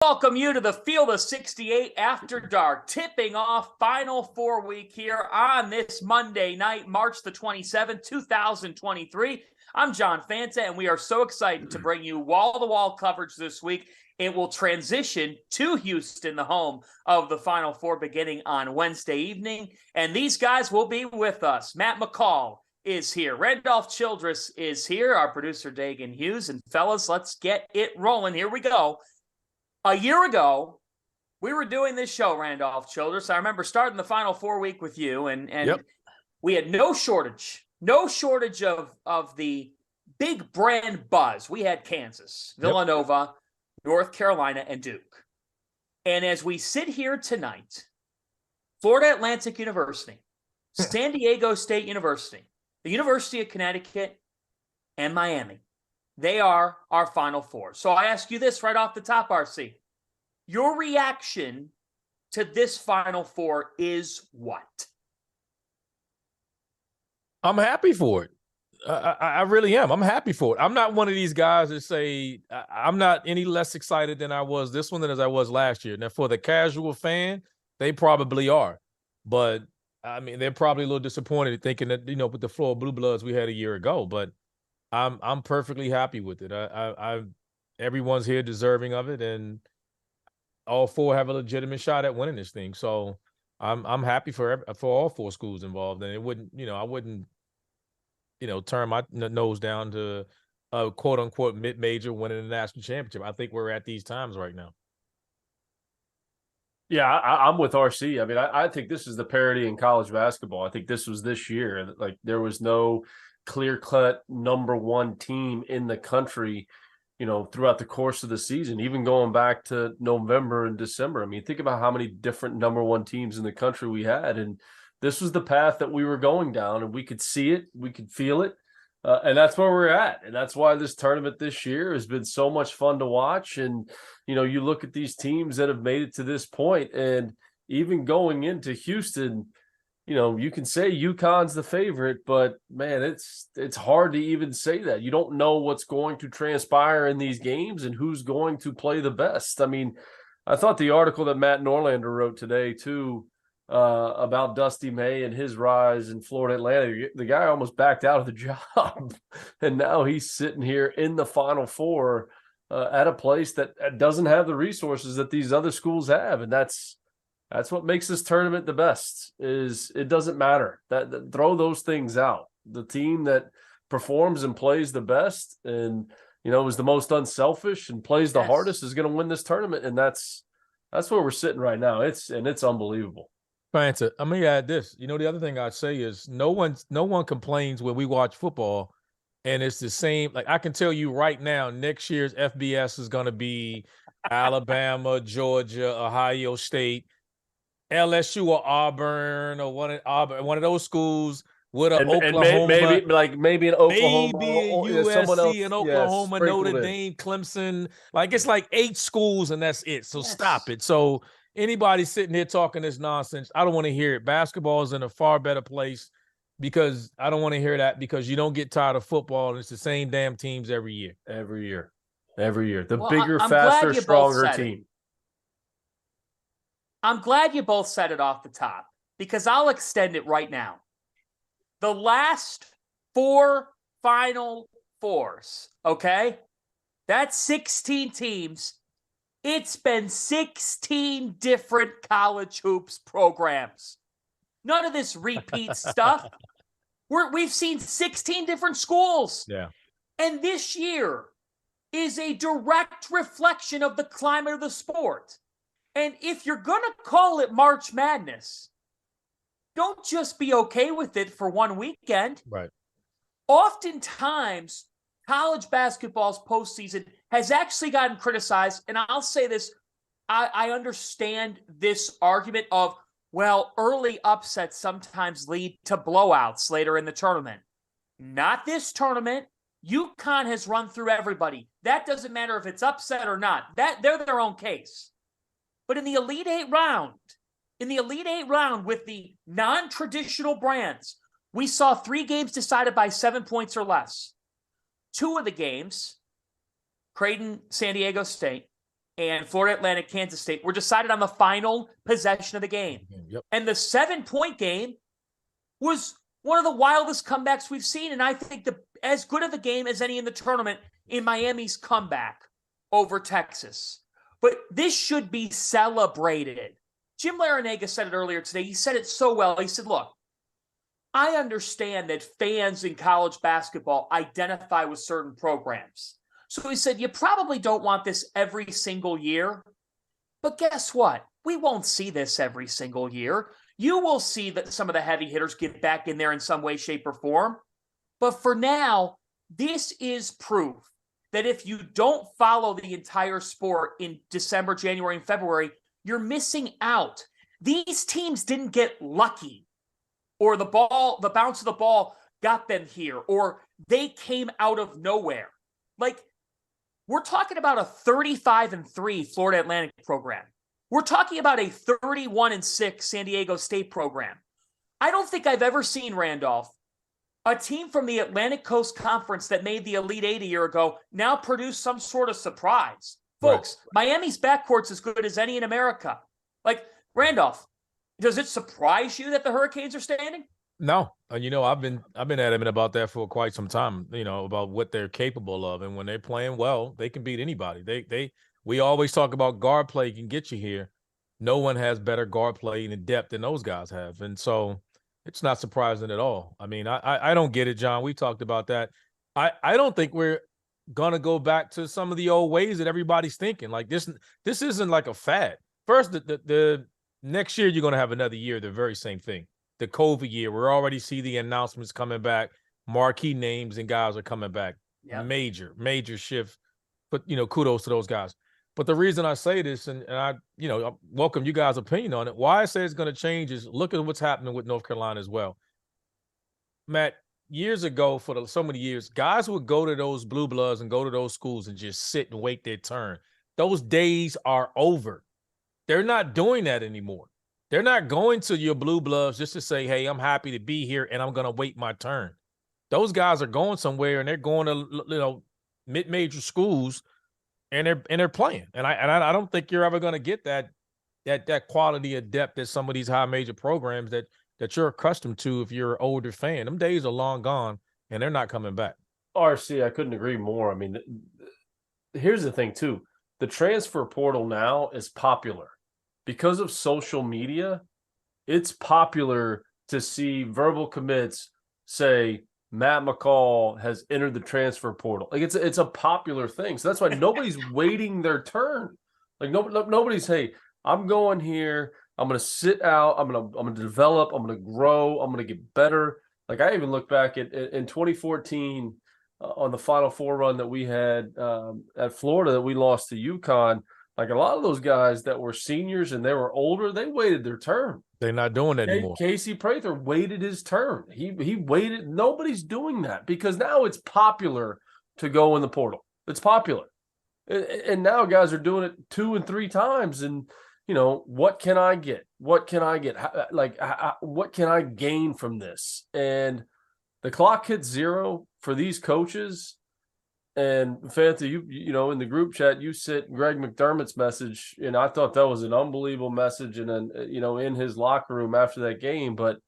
Welcome you to the Field of 68 After Dark, tipping off Final Four week here on this Monday night, March the 27th, 2023. I'm John Fanta, and we are so excited to bring you wall-to-wall coverage this week. It will transition to Houston, the home of the Final Four, beginning on Wednesday evening. And these guys will be with us. Matt McCall is here. Randolph Childress is here. Our producer, Dagan Hughes. And fellas, let's get it rolling. Here we go. A year ago, we were doing this show, Randolph Childress. I remember starting the Final Four week with you, and Yep. we had no shortage of the big brand buzz. We had Kansas, Villanova, North Carolina, and Duke. And as we sit here tonight, Florida Atlantic University, San Diego State University, the University of Connecticut, and Miami, they are our Final Four. So I ask you this right off the top, RC. Your reaction to this Final Four is what? I'm happy for it. I really am. I'm happy for it. I'm not one of these guys that say I'm not any less excited than I was this one than as I was last year. Now, for the casual fan, they probably are. But, I mean, they're probably a little disappointed thinking that, with the Florida Blue Bloods we had a year ago. But I'm perfectly happy with it. Everyone's here deserving of it, and all four have a legitimate shot at winning this thing. So I'm happy for all four schools involved, and it wouldn't, I wouldn't, turn my nose down to a quote unquote mid-major winning the national championship. I think we're at these times right now. Yeah, I'm with RC. I mean, I think this is the parity in college basketball. I think this was this year. Like, there was no clear-cut number one team in the country, throughout the course of the season, even going back to November and December. I mean, think about how many different number one teams in the country we had. And this was the path that we were going down, and we could see it, we could feel it. And that's where we're at. And that's why this tournament this year has been so much fun to watch. And, you look at these teams that have made it to this point, and even going into Houston, you can say UConn's the favorite, but man, it's hard to even say that. You don't know what's going to transpire in these games and who's going to play the best. I mean, I thought the article that Matt Norlander wrote today too, about Dusty May and his rise in Florida Atlantic, the guy almost backed out of the job, and now he's sitting here in the Final Four at a place that doesn't have the resources that these other schools have, and that's what makes this tournament the best. Is it doesn't matter that throw those things out. The team that performs and plays the best, and is the most unselfish and plays the hardest, is going to win this tournament, and that's where we're sitting right now. It's unbelievable. Fanta, I'm gonna add this. The other thing I'd say is no one complains when we watch football, and it's the same. Like, I can tell you right now, next year's FBS is going to be Alabama, Georgia, Ohio State, LSU or Auburn, or one of those schools with an Oklahoma, maybe an Oklahoma, maybe USC and Oklahoma, Notre Dame, Clemson. Like, it's like 8 schools and that's it. So stop it. So anybody sitting here talking this nonsense, I don't want to hear it. Basketball is in a far better place, because I don't want to hear that, because you don't get tired of football, and it's the same damn teams every year. The bigger, faster, stronger team. I'm glad you both said it off the top, because I'll extend it right now. The last 4 Final Fours, okay? That's 16 teams. It's been 16 different college hoops programs. None of this repeat stuff. We've seen 16 different schools. Yeah. And this year is a direct reflection of the climate of the sport. And if you're going to call it March Madness, don't just be okay with it for one weekend. Right. Oftentimes, college basketball's postseason has actually gotten criticized. And I'll say this, I understand this argument of, well, early upsets sometimes lead to blowouts later in the tournament. Not this tournament. UConn has run through everybody. That doesn't matter if it's upset or not. They're their own case. But in the Elite Eight round with the non-traditional brands, we saw 3 games decided by 7 points or less. 2 of the games, Creighton, San Diego State, and Florida Atlantic, Kansas State were decided on the final possession of the game. Yep. And the 7-point game was one of the wildest comebacks we've seen. And I think as good of a game as any in the tournament in Miami's comeback over Texas. But this should be celebrated. Jim Larinaga said it earlier today. He said it so well. He said, look, I understand that fans in college basketball identify with certain programs. So he said, you probably don't want this every single year. But guess what? We won't see this every single year. You will see that some of the heavy hitters get back in there in some way, shape, or form. But for now, this is proof that if you don't follow the entire sport in December, January, and February, you're missing out. These teams didn't get lucky, or the bounce of the ball got them here, or they came out of nowhere. Like, we're talking about a 35-3 Florida Atlantic program. We're talking about a 31-6 San Diego State program. I don't think I've ever seen, Randolph, a team from the Atlantic Coast Conference that made the Elite Eight a year ago now produce some sort of surprise. Folks, right. Miami's backcourt's as good as any in America. Like, Randolph, does it surprise you that the Hurricanes are standing? No, and I've been adamant about that for quite some time. About what they're capable of, and when they're playing well, they can beat anybody. We always talk about guard play can get you here. No one has better guard play and depth than those guys have, and so it's not surprising at all. I mean, I don't get it, John. We talked about that. I don't think we're gonna go back to some of the old ways that everybody's thinking. Like this isn't like a fad. First, the next year you're gonna have another year the very same thing. The COVID year, we're already see the announcements coming back. Marquee names and guys are coming back. Yep. Major shift. But kudos to those guys. But the reason I say this, and I welcome you guys' opinion on it. Why I say it's going to change is look at what's happening with North Carolina as well. Matt, years ago, for so many years, guys would go to those blue bloods and go to those schools and just sit and wait their turn. Those days are over. They're not doing that anymore. They're not going to your blue bloods just to say, hey, I'm happy to be here and I'm going to wait my turn. Those guys are going somewhere and they're going to, mid-major schools and they're playing. And I don't think you're ever going to get that quality of depth that some of these high major programs that you're accustomed to if you're an older fan. Them days are long gone and they're not coming back. RC, I couldn't agree more. I mean, here's the thing too. The transfer portal now is popular. Because of social media, it's popular to see verbal commits say Matt McCall has entered the transfer portal. Like it's a popular thing. So that's why nobody's waiting their turn. Like nobody's, hey, I'm going here. I'm going to sit out. I'm going to develop. I'm going to grow. I'm going to get better. Like I even look back at in 2014 on the Final Four run that we had at Florida that we lost to UConn. Like a lot of those guys that were seniors and they were older, they waited their turn. They're not doing that anymore. Casey Prather waited his turn. He waited. Nobody's doing that because now it's popular to go in the portal. It's popular. And now guys are doing it 2 and 3 times. And, what can I get? What can I get? What can I gain from this? And the clock hits 0 for these coaches. And Fanta, you in the group chat, you sent Greg McDermott's message, and I thought that was an unbelievable message. And then, in his locker room after that game, but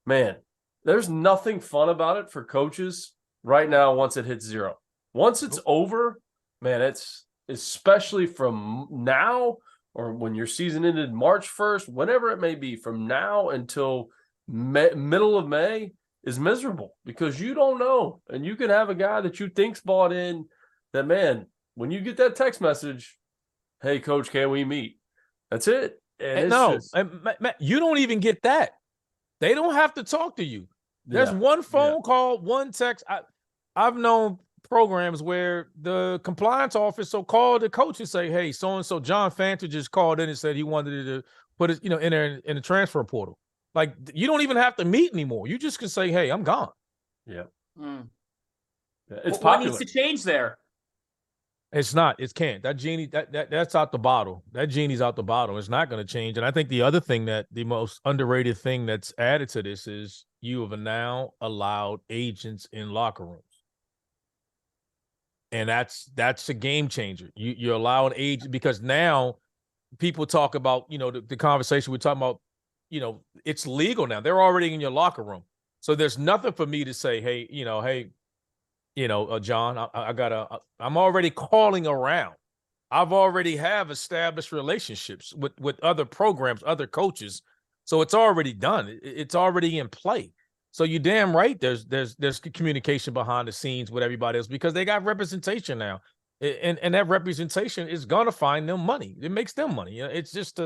man, there's nothing fun about it for coaches right now. Once it hits 0, once it's over, man, it's especially from now or when your season ended March 1st, whenever it may be, from now until middle of May. Is miserable because you don't know. And you can have a guy that you think's bought in that, man, when you get that text message, hey, coach, can we meet? That's it. And Matt, you don't even get that. They don't have to talk to you. There's one phone call, one text. I've known programs where the compliance officer called the coach and say, hey, so-and-so John Fanta just called in and said he wanted to put it, in the transfer portal. Like, you don't even have to meet anymore. You just can say, hey, I'm gone. Yeah. It's popular. What needs to change there? It's not. It can't. That genie, that's out the bottle. That genie's out the bottle. It's not going to change. And I think the other thing the most underrated thing that's added to this is you have now allowed agents in locker rooms. And that's a game changer. You're allowing age, because now people talk about, the conversation we're talking about, it's legal now. They're already in your locker room. So there's nothing for me to say, hey, John, I'm already calling around. I've already have established relationships with other programs, other coaches. So it's already done. It's already in play. So you're damn right. There's communication behind the scenes with everybody else, because they got representation now, and that representation is gonna find them money. It makes them money. It's just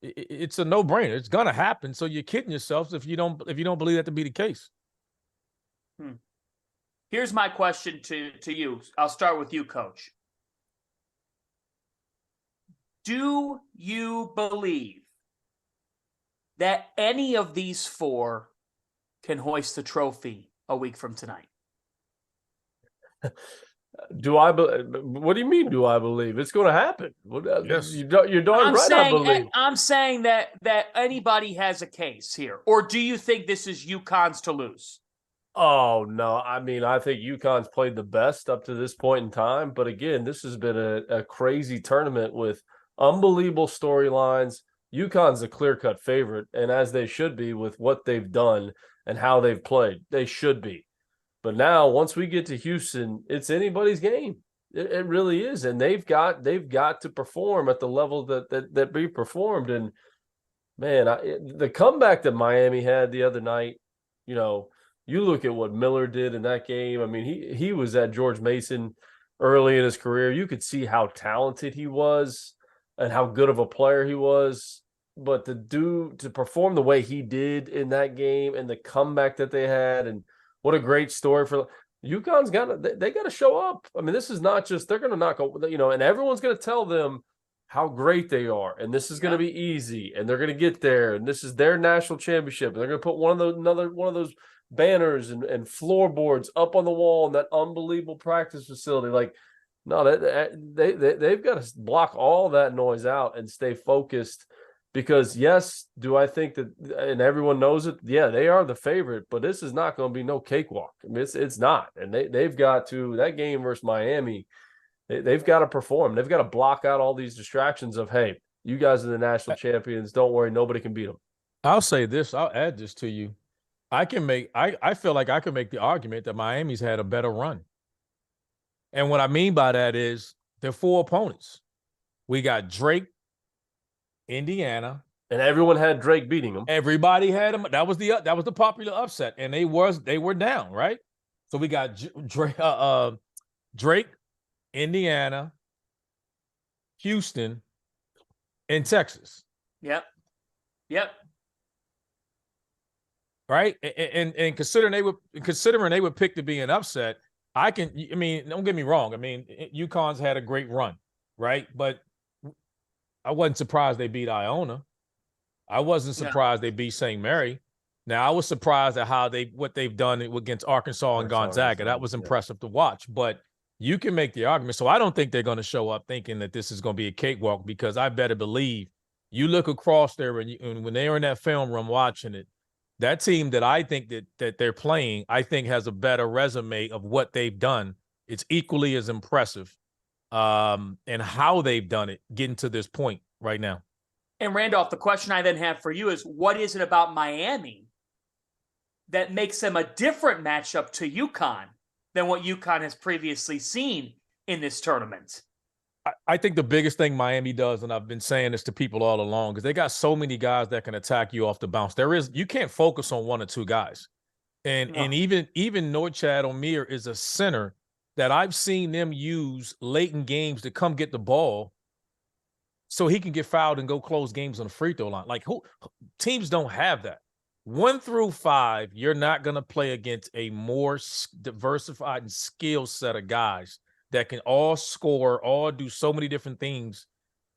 it's a no brainer. It's gonna happen. So you're kidding yourselves if you don't believe that to be the case. Here's my question to you. I'll start with you, Coach. Do you believe that any of these four can hoist the trophy a week from tonight? What do you mean, do I believe? It's going to happen. Yes. You're darn right, I believe. I'm saying that anybody has a case here. Or do you think this is UConn's to lose? Oh, no. I mean, I think UConn's played the best up to this point in time. But again, this has been a crazy tournament with unbelievable storylines. UConn's a clear-cut favorite, and as they should be with what they've done and how they've played. They should be. But now, once we get to Houston, it's anybody's game. It really is. And they've got to perform at the level that we performed. And, man, the comeback that Miami had the other night, you look at what Miller did in that game. I mean, he was at George Mason early in his career. You could see how talented he was and how good of a player he was. But to perform the way he did in that game and the comeback that they had, and what a great story for UConn's they got to show up. I mean, this is not just they're going to knock, and everyone's going to tell them how great they are, and this is going to be easy, and they're going to get there, and this is their national championship, and they're going to put one of those banners and floorboards up on the wall in that unbelievable practice facility. Like, no, they've got to block all that noise out and stay focused. Because, yes, do I think that, and everyone knows it, yeah, they are the favorite, but this is not going to be no cakewalk. I mean, it's not. And they've got to, that game versus Miami, they've got to perform. They've got to block out all these distractions of, hey, you guys are the national champions. Don't worry, nobody can beat them. I'll say this. I'll add this to you. I feel like I can make the argument that Miami's had a better run. And what I mean by that is they're four opponents. We got Drake, Indiana, and everyone had Drake beating them. Everybody had them. That was the popular upset, and they were down, right? So we got Drake, Indiana, Houston, and Texas. Yep. Right, and considering they were picked to be an upset, don't get me wrong. I mean, UConn's had a great run, right? But I wasn't surprised they beat Iona. I wasn't surprised they beat St. Mary. Now, I was surprised at what they've done against Arkansas and Gonzaga. That was impressive to watch. But you can make the argument. So I don't think they're going to show up thinking that this is going to be a cakewalk, because I better believe you look across there and when they were in that film room watching it, that team that I think that they're playing, I think has a better resume of what they've done. It's equally as impressive. And how they've done it, getting to this point right now. And Randolph, the question I then have for you is, what is it about Miami that makes them a different matchup to UConn than what UConn has previously seen in this tournament? I think the biggest thing Miami does, and I've been saying this to people all along, is they got so many guys that can attack you off the bounce. You can't focus on one or two guys. And even Norchad Omier is a center that I've seen them use late in games to come get the ball so he can get fouled and go close games on the free throw line. Like, teams don't have that. 1 through 5, you're not going to play against a more diversified and skilled set of guys that can all score, all do so many different things.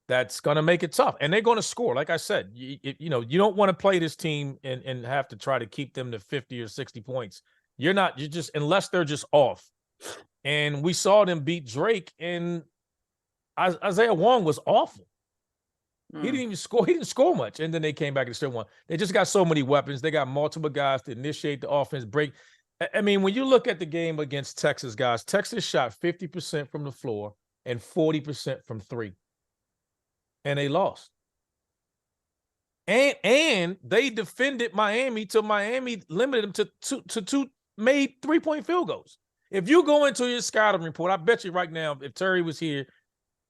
That's going to make it tough. And they're going to score. Like I said, you don't want to play this team and have to try to keep them to 50 or 60 points. Unless they're just off. And we saw them beat Drake, and Isaiah Wong was awful. He didn't even score. He didn't score much. And then they came back and still won. They just got so many weapons. They got multiple guys to initiate the offense, break. I mean, when you look at the game against Texas, guys, Texas shot 50% from the floor and 40% from three, and they lost. And they defended Miami till Miami limited them to two made 3-point field goals. If you go into your scouting report, I bet you right now, if Terry was here,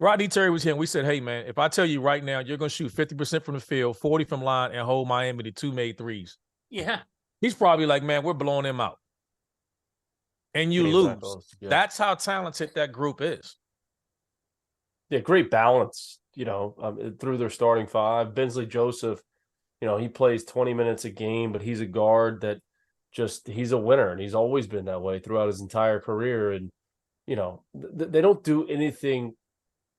Rodney Terry was here, and we said, hey, man, if I tell you right now you're going to shoot 50% from the field, 40 from line, and hold Miami to 2 made threes. Yeah. He's probably like, man, we're blowing them out. And you lose. Yeah. That's how talented that group is. Yeah, great balance, through their starting five. Bensley Joseph, he plays 20 minutes a game, but he's a guard that he's a winner, and he's always been that way throughout his entire career. And, they don't do anything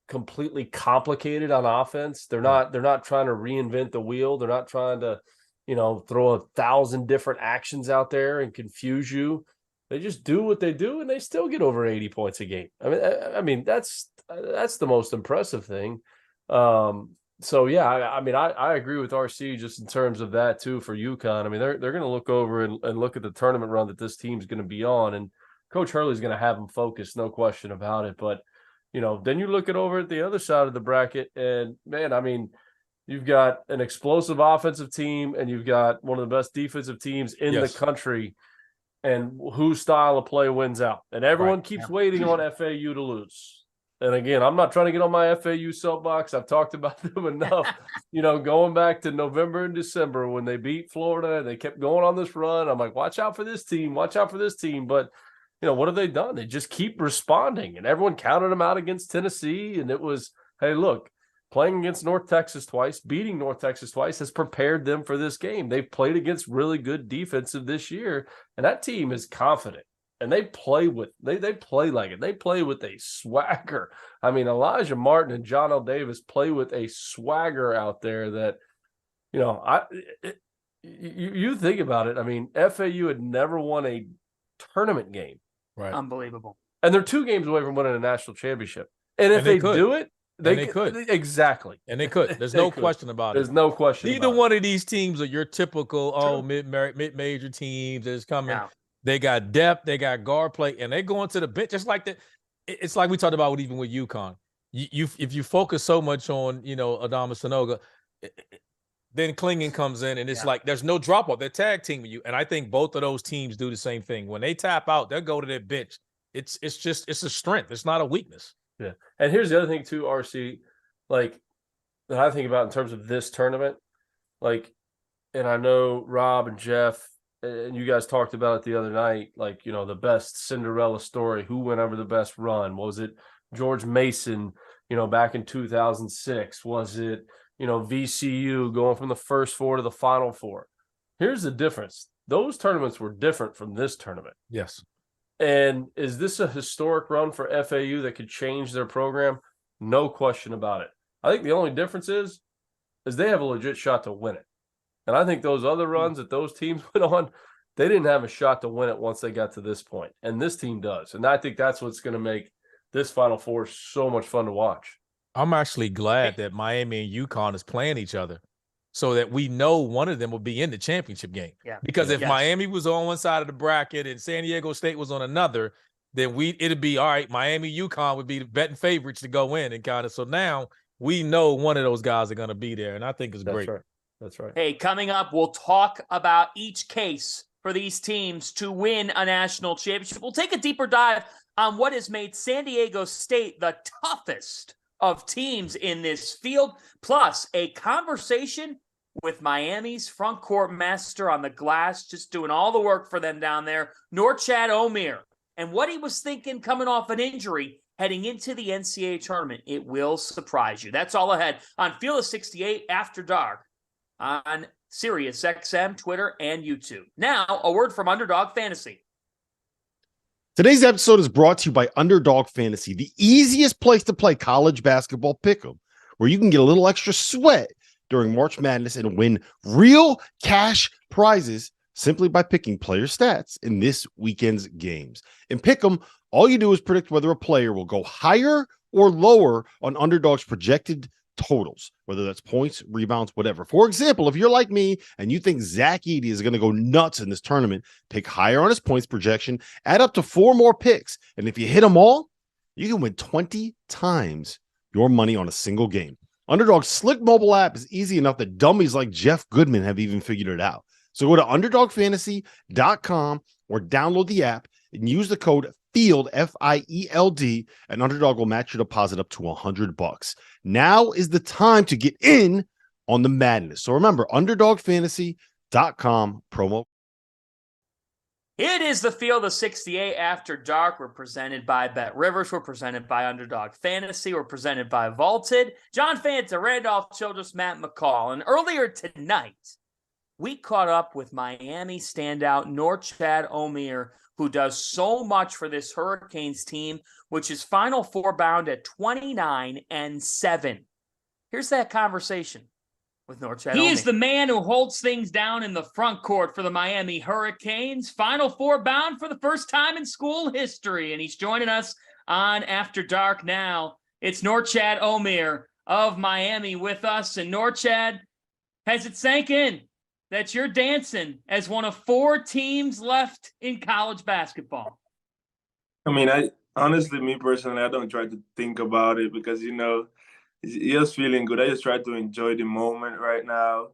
completely complicated on offense. They're not trying to reinvent the wheel. They're not trying to, throw 1,000 different actions out there and confuse you. They just do what they do, and they still get over 80 points a game. I mean that's the most impressive thing. So yeah, I agree with RC just in terms of that too for UConn. I mean, they're going to look over and look at the tournament run that this team's going to be on, and Coach Hurley's going to have them focused, no question about it. But then you look over at the other side of the bracket, and man, I mean, you've got an explosive offensive team, and you've got one of the best defensive teams in the country. And whose style of play wins out. And everyone keeps waiting on FAU to lose. And again, I'm not trying to get on my FAU soapbox. I've talked about them enough, going back to November and December when they beat Florida and they kept going on this run. I'm like, watch out for this team. Watch out for this team. But, what have they done? They just keep responding. And everyone counted them out against Tennessee. And it was, hey, look, playing against North Texas twice, beating North Texas twice has prepared them for this game. They've played against really good defensive this year, and that team is confident. And they play like it. They play with a swagger. I mean, Elijah Martin and John L. Davis play with a swagger out there that, you think about it. I mean, FAU had never won a tournament game. Right. Unbelievable. And they're 2 games away from winning a national championship. And if they do it, They could. Exactly. And they could. There's no question about it. There's no question. Neither one of these teams are your typical, mid-major teams that's coming. No. They got depth. They got guard play. And they go into the bench just like that. It's like we talked about even with UConn. If you focus so much on, Adama Sanogo, then Klingen comes in and it's like there's no drop-off. They're tag teaming you. And I think both of those teams do the same thing. When they tap out, they'll go to their bench. It's a strength. It's not a weakness. Yeah. And here's the other thing too, RC, that I think about in terms of this tournament, and I know Rob and Jeff and you guys talked about it the other night, the best Cinderella story, who went over the best run? Was it George Mason, back in 2006? Was it, VCU going from the first 4 to the final 4? Here's the difference. Those tournaments were different from this tournament. Yes. And is this a historic run for FAU that could change their program? No question about it. I think the only difference is they have a legit shot to win it. And I think those other runs that those teams went on, they didn't have a shot to win it once they got to this point. And this team does. And I think that's what's going to make this Final Four so much fun to watch. I'm actually glad that Miami and UConn is playing each other so that we know one of them will be in the championship game. Yeah. Because if Miami was on one side of the bracket and San Diego State was on another, then it'd be all right. Miami, UConn would be the betting favorites to go in and kind of. So now we know one of those guys are going to be there, and I think it's great. Right. That's right. Hey, coming up, we'll talk about each case for these teams to win a national championship. We'll take a deeper dive on what has made San Diego State the toughest of teams in this field, plus a conversation with Miami's front court master on the glass, just doing all the work for them down there, Norchad Omier, and what he was thinking coming off an injury heading into the NCAA tournament. It will surprise you. That's all ahead on Field of 68 After Dark on Sirius XM, Twitter, and YouTube. Now, a word from Underdog Fantasy. Today's episode is brought to you by Underdog Fantasy, the easiest place to play college basketball pick'em, where you can get a little extra sweat during March Madness and win real cash prizes simply by picking player stats in this weekend's games. In pick'em, all you do is predict whether a player will go higher or lower on Underdog's projected totals, whether that's points, rebounds, whatever. For example, if you're like me and you think Zach Edey is going to go nuts in this tournament, pick higher on his points projection, add up to 4 more picks, and if you hit them all, you can win 20 times your money on a single game. Underdog's slick mobile app is easy enough that dummies like Jeff Goodman have even figured it out. So go to underdogfantasy.com or download the app and use the code FIELD, FIELD, and Underdog will match your deposit up to $100. Now is the time to get in on the madness. So remember, underdogfantasy.com promo. It is the Field of 68 After Dark. We're presented by Bet Rivers. We're presented by Underdog Fantasy. We're presented by Vaulted. John Fanta, Randolph, Childress, Matt McCall. And earlier tonight, we caught up with Miami standout Norchad Omier, who does so much for this Hurricanes team, which is Final Four bound at 29-7. Here's that conversation with Norchad Omier. He is the man who holds things down in the front court for the Miami Hurricanes. Final Four bound for the first time in school history, and he's joining us on After Dark now. It's Norchad Omier of Miami with us, and Norchad, has it sank in that you're dancing as one of 4 teams left in college basketball? I mean, honestly, me personally, I don't try to think about it because, it's just feeling good. I just try to enjoy the moment right now,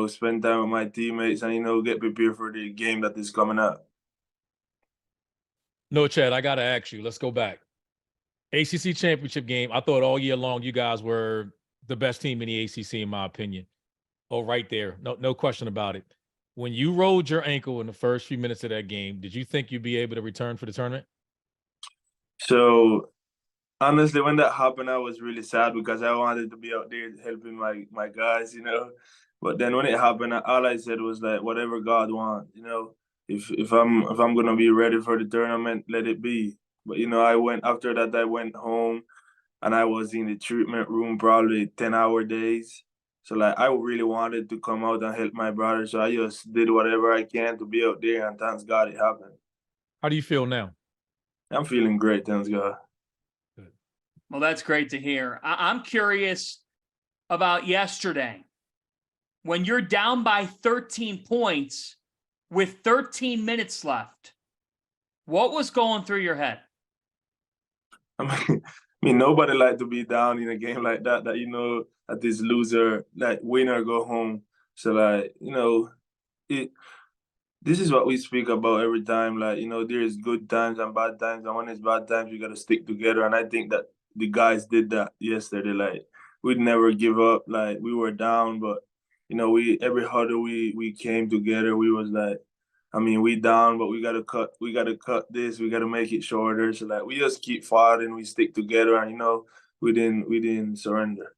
spend time with my teammates and, get prepared for the game that is coming up. No, Chad, I got to ask you, let's go back. ACC championship game, I thought all year long you guys were the best team in the ACC, in my opinion. Oh, right there. No question about it. When you rolled your ankle in the first few minutes of that game, did you think you'd be able to return for the tournament? So, honestly, when that happened, I was really sad because I wanted to be out there helping my guys, But then when it happened, all I said was like, whatever God wants, If I'm gonna be ready for the tournament, let it be. But I went home and I was in the treatment room probably 10-hour days. So, I really wanted to come out and help my brother. So I just did whatever I can to be out there, and thanks God it happened. How do you feel now? I'm feeling great, thanks God. Good. Well, that's great to hear. I'm curious about yesterday. When you're down by 13 points with 13 minutes left, what was going through your head? I mean, nobody like to be down in a game like that that this loser, winner go home. So, this is what we speak about every time. There's good times and bad times. And when it's bad times, you got to stick together. And I think that the guys did that yesterday. We'd never give up. We were down, but, every huddle we came together. We was we down, but we got to cut this. We got to make it shorter. So, we just keep fighting. We stick together. And, we didn't surrender.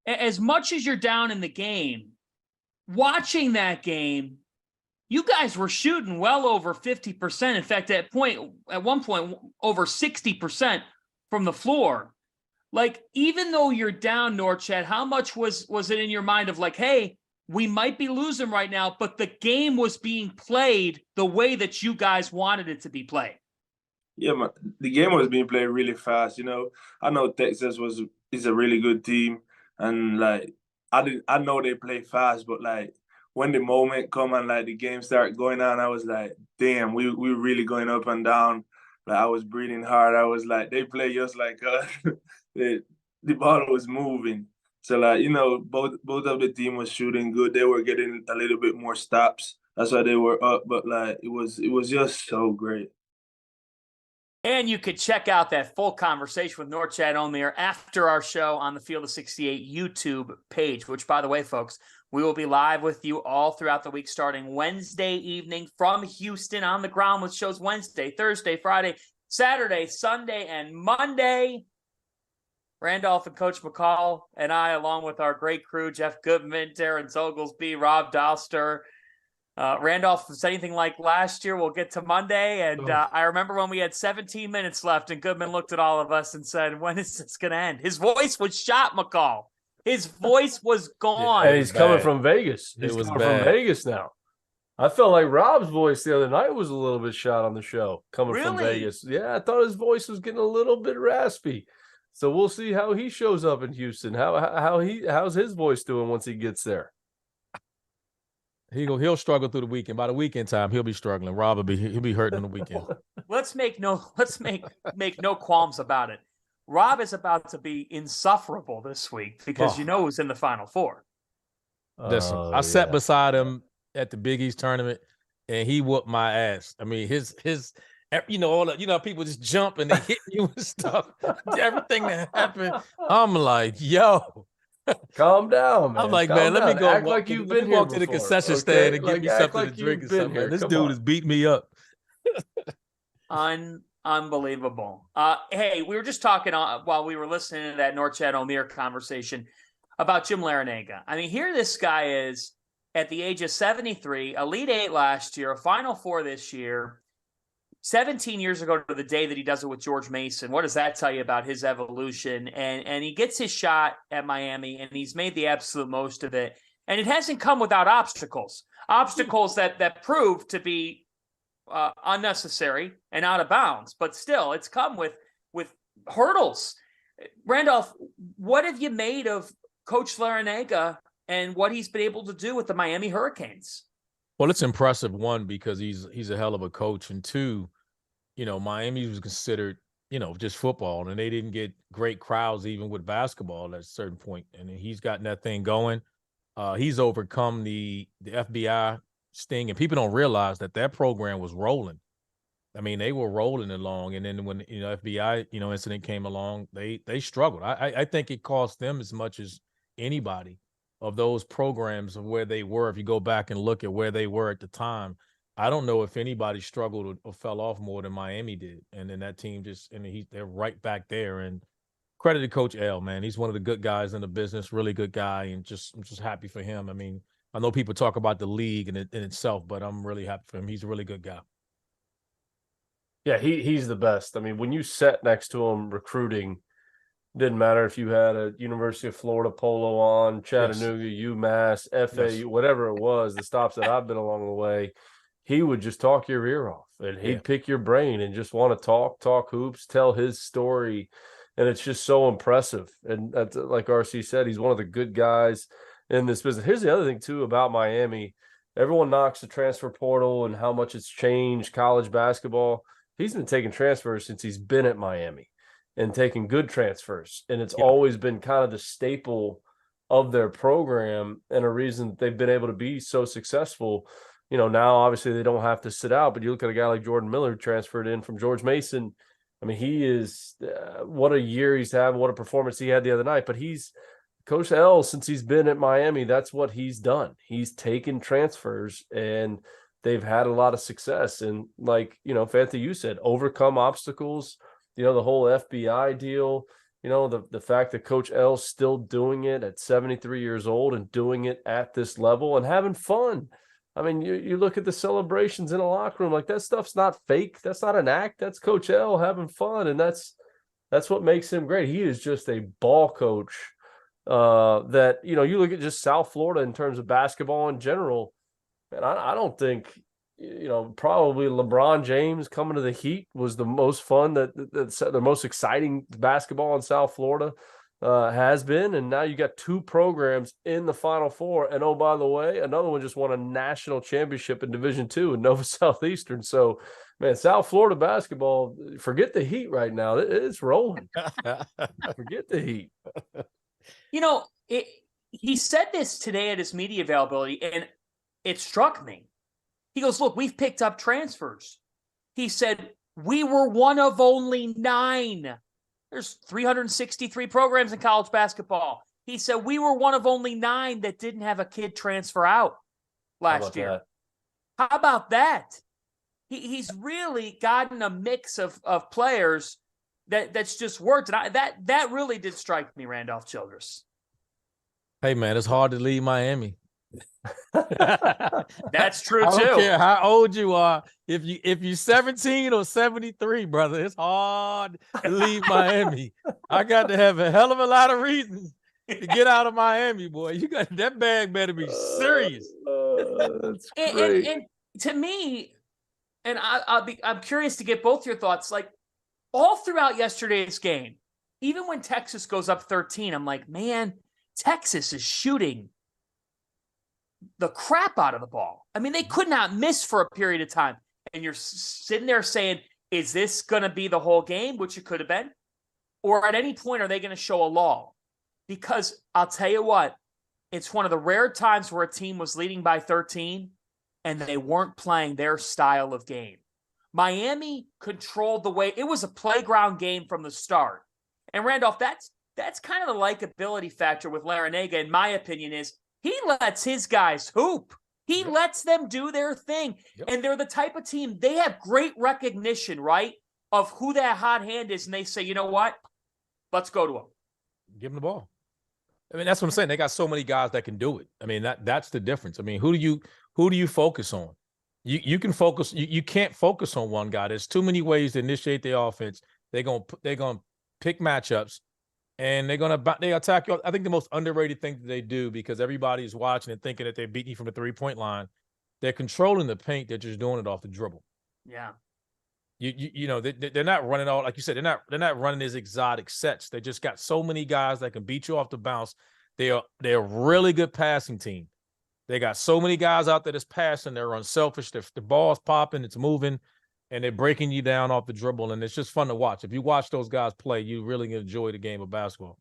As much as you're down in the game, watching that game, you guys were shooting well over 50%. In fact, at one point, over 60% from the floor. Even though you're down, Norchad, how much was it in your mind of hey, we might be losing right now, but the game was being played the way that you guys wanted it to be played? Yeah, the game was being played really fast. I know Texas is a really good team. And I know they play fast, but when the moment come and the game start going on, I was like, damn, we really going up and down. I was breathing hard. I was they play just like us. the ball was moving. So both of the team was shooting good. They were getting a little bit more stops. That's why they were up. But it was just so great. And you could check out that full conversation with Norchad Omier after our show on the Field of 68 YouTube page, which, by the way, folks, we will be live with you all throughout the week, starting Wednesday evening from Houston on the ground with shows Wednesday, Thursday, Friday, Saturday, Sunday, and Monday. Randolph and Coach McCall and I, along with our great crew, Jeff Goodman, Terrence Oglesby, Rob Dolster. Randolph, if it's anything like last year, we'll get to Monday. And I remember when we had 17 minutes left and Goodman looked at all of us and said, when is this going to end? His voice was shot, McCall. His voice was gone. And he's coming from Vegas. He's coming from Vegas now. I felt like Rob's voice the other night was a little bit shot on the show coming from Vegas. Yeah, I thought his voice was getting a little bit raspy. So we'll see how he shows up in Houston. How's his voice doing once he gets there? He'll struggle through the weekend. By the weekend time, he'll be struggling. Rob he'll be hurting on the weekend. Let's make no qualms about it. Rob is about to be insufferable this week because you know who's in the Final Four. Listen, I sat beside him at the Big East tournament, and he whooped my ass. I mean, his people just jump and they hit you and stuff. Everything that happened, I'm like, yo. Calm down, man. I'm like, Calm man, let down. me go Act walk, like you've been here to the concession stand and get me something to drink or something. Man. This dude has beat me up. Unbelievable. Hey, we were just talking while we were listening to that Norchad Omier conversation about Jim Larinaga. I mean, here this guy is at the age of 73, Elite Eight last year, a Final Four this year, 17 years ago to the day that he does it with George Mason. What does that tell you about his evolution? And he gets his shot at Miami, and he's made the absolute most of it. And it hasn't come without obstacles that prove to be unnecessary and out of bounds. But still, it's come with hurdles. Randolph, what have you made of Coach Larinaga and what he's been able to do with the Miami Hurricanes? Well, it's impressive, one, because he's a hell of a coach, and two, Miami was considered, just football, and they didn't get great crowds even with basketball at a certain point, and he's gotten that thing going. He's overcome the FBI sting, and people don't realize that program was rolling. I mean, they were rolling along, and then when FBI incident came along, they struggled. I think it cost them as much as anybody of those programs of where they were. If you go back and look at where they were at the time, I don't know if anybody struggled or fell off more than Miami did. And then that team they're right back there. And credit to Coach L, man. He's one of the good guys in the business, really good guy, and I'm just happy for him. I mean, I know people talk about the league in itself, but I'm really happy for him. He's a really good guy. Yeah, he's the best. I mean, when you sat next to him recruiting, didn't matter if you had a University of Florida polo on, Chattanooga, UMass, FAU, whatever it was, the stops that I've been along the way, he would just talk your ear off, and he'd pick your brain and just want to talk hoops, tell his story, and it's just so impressive. And that's, like RC said, he's one of the good guys in this business. Here's the other thing, too, about Miami. Everyone knocks the transfer portal and how much it's changed college basketball. He's been taking transfers since he's been at Miami, and taking good transfers. And it's always been kind of the staple of their program and a reason they've been able to be so successful. Now obviously they don't have to sit out, but you look at a guy like Jordan Miller who transferred in from George Mason. I mean, he is what a year he's having, what a performance he had the other night. But he's Coach L, since he's been at Miami, that's what he's done. He's taken transfers and they've had a lot of success. And like, Fanta, you said, overcome obstacles. The whole FBI deal, the fact that Coach L's still doing it at 73 years old and doing it at this level and having fun. I mean, you look at the celebrations in a locker room, like that stuff's not fake. That's not an act. That's Coach L having fun. And that's what makes him great. He is just a ball coach that, you look at just South Florida in terms of basketball in general. And I don't think, probably LeBron James coming to the Heat was the most fun, that's the most exciting basketball in South Florida has been. And now you got two programs in the Final Four. And oh, by the way, another one just won a national championship in Division II in Nova Southeastern. So, man, South Florida basketball, forget the Heat right now. It's rolling. Forget the Heat. He said this today at his media availability, and it struck me. He goes, look, we've picked up transfers. He said, we were one of only 9. There's 363 programs in college basketball. He said, we were one of only 9 that didn't have a kid transfer out last year. How about that? He's really gotten a mix of players that's just worked. And that really did strike me, Randolph Childress. Hey, man, it's hard to leave Miami. That's true too. I don't care how old you are. If you're 17 or 73, brother, it's hard to leave Miami. I got to have a hell of a lot of reasons to get out of Miami, boy. You got that bag better be serious. That's great. And to me, and I'm curious to get both your thoughts. Like all throughout yesterday's game, even when Texas goes up 13, I'm like, man, Texas is shooting the crap out of the ball. I mean, they could not miss for a period of time. And you're sitting there saying, is this going to be the whole game, which it could have been? Or at any point, are they going to show a lull? Because I'll tell you what, it's one of the rare times where a team was leading by 13 and they weren't playing their style of game. Miami controlled the way. It was a playground game from the start. And Randolph, that's kind of the likability factor with Larinaga, in my opinion, is he lets his guys hoop. He lets them do their thing. And they're the type of team, they have great recognition, right, of who that hot hand is. And they say, you know what? Let's go to him. Give him the ball. I mean, that's what I'm saying. They got so many guys that can do it. I mean, that's the difference. I mean, who do you focus on? You can focus. You can't focus on one guy. There's too many ways to initiate the offense. They're gonna pick matchups, and they attack you. I think the most underrated thing that they do, because everybody is watching and thinking that they're beating you from the 3-point line, they're controlling the paint. They're just doing it off the dribble. Yeah. You know, they're not running all, like you said, they're not running these exotic sets. They just got so many guys that can beat you off the bounce. They're a really good passing team. They got so many guys out there that's passing. They're unselfish. The ball's popping, it's moving, and they're breaking you down off the dribble. And it's just fun to watch. If you watch those guys play, you really enjoy the game of basketball.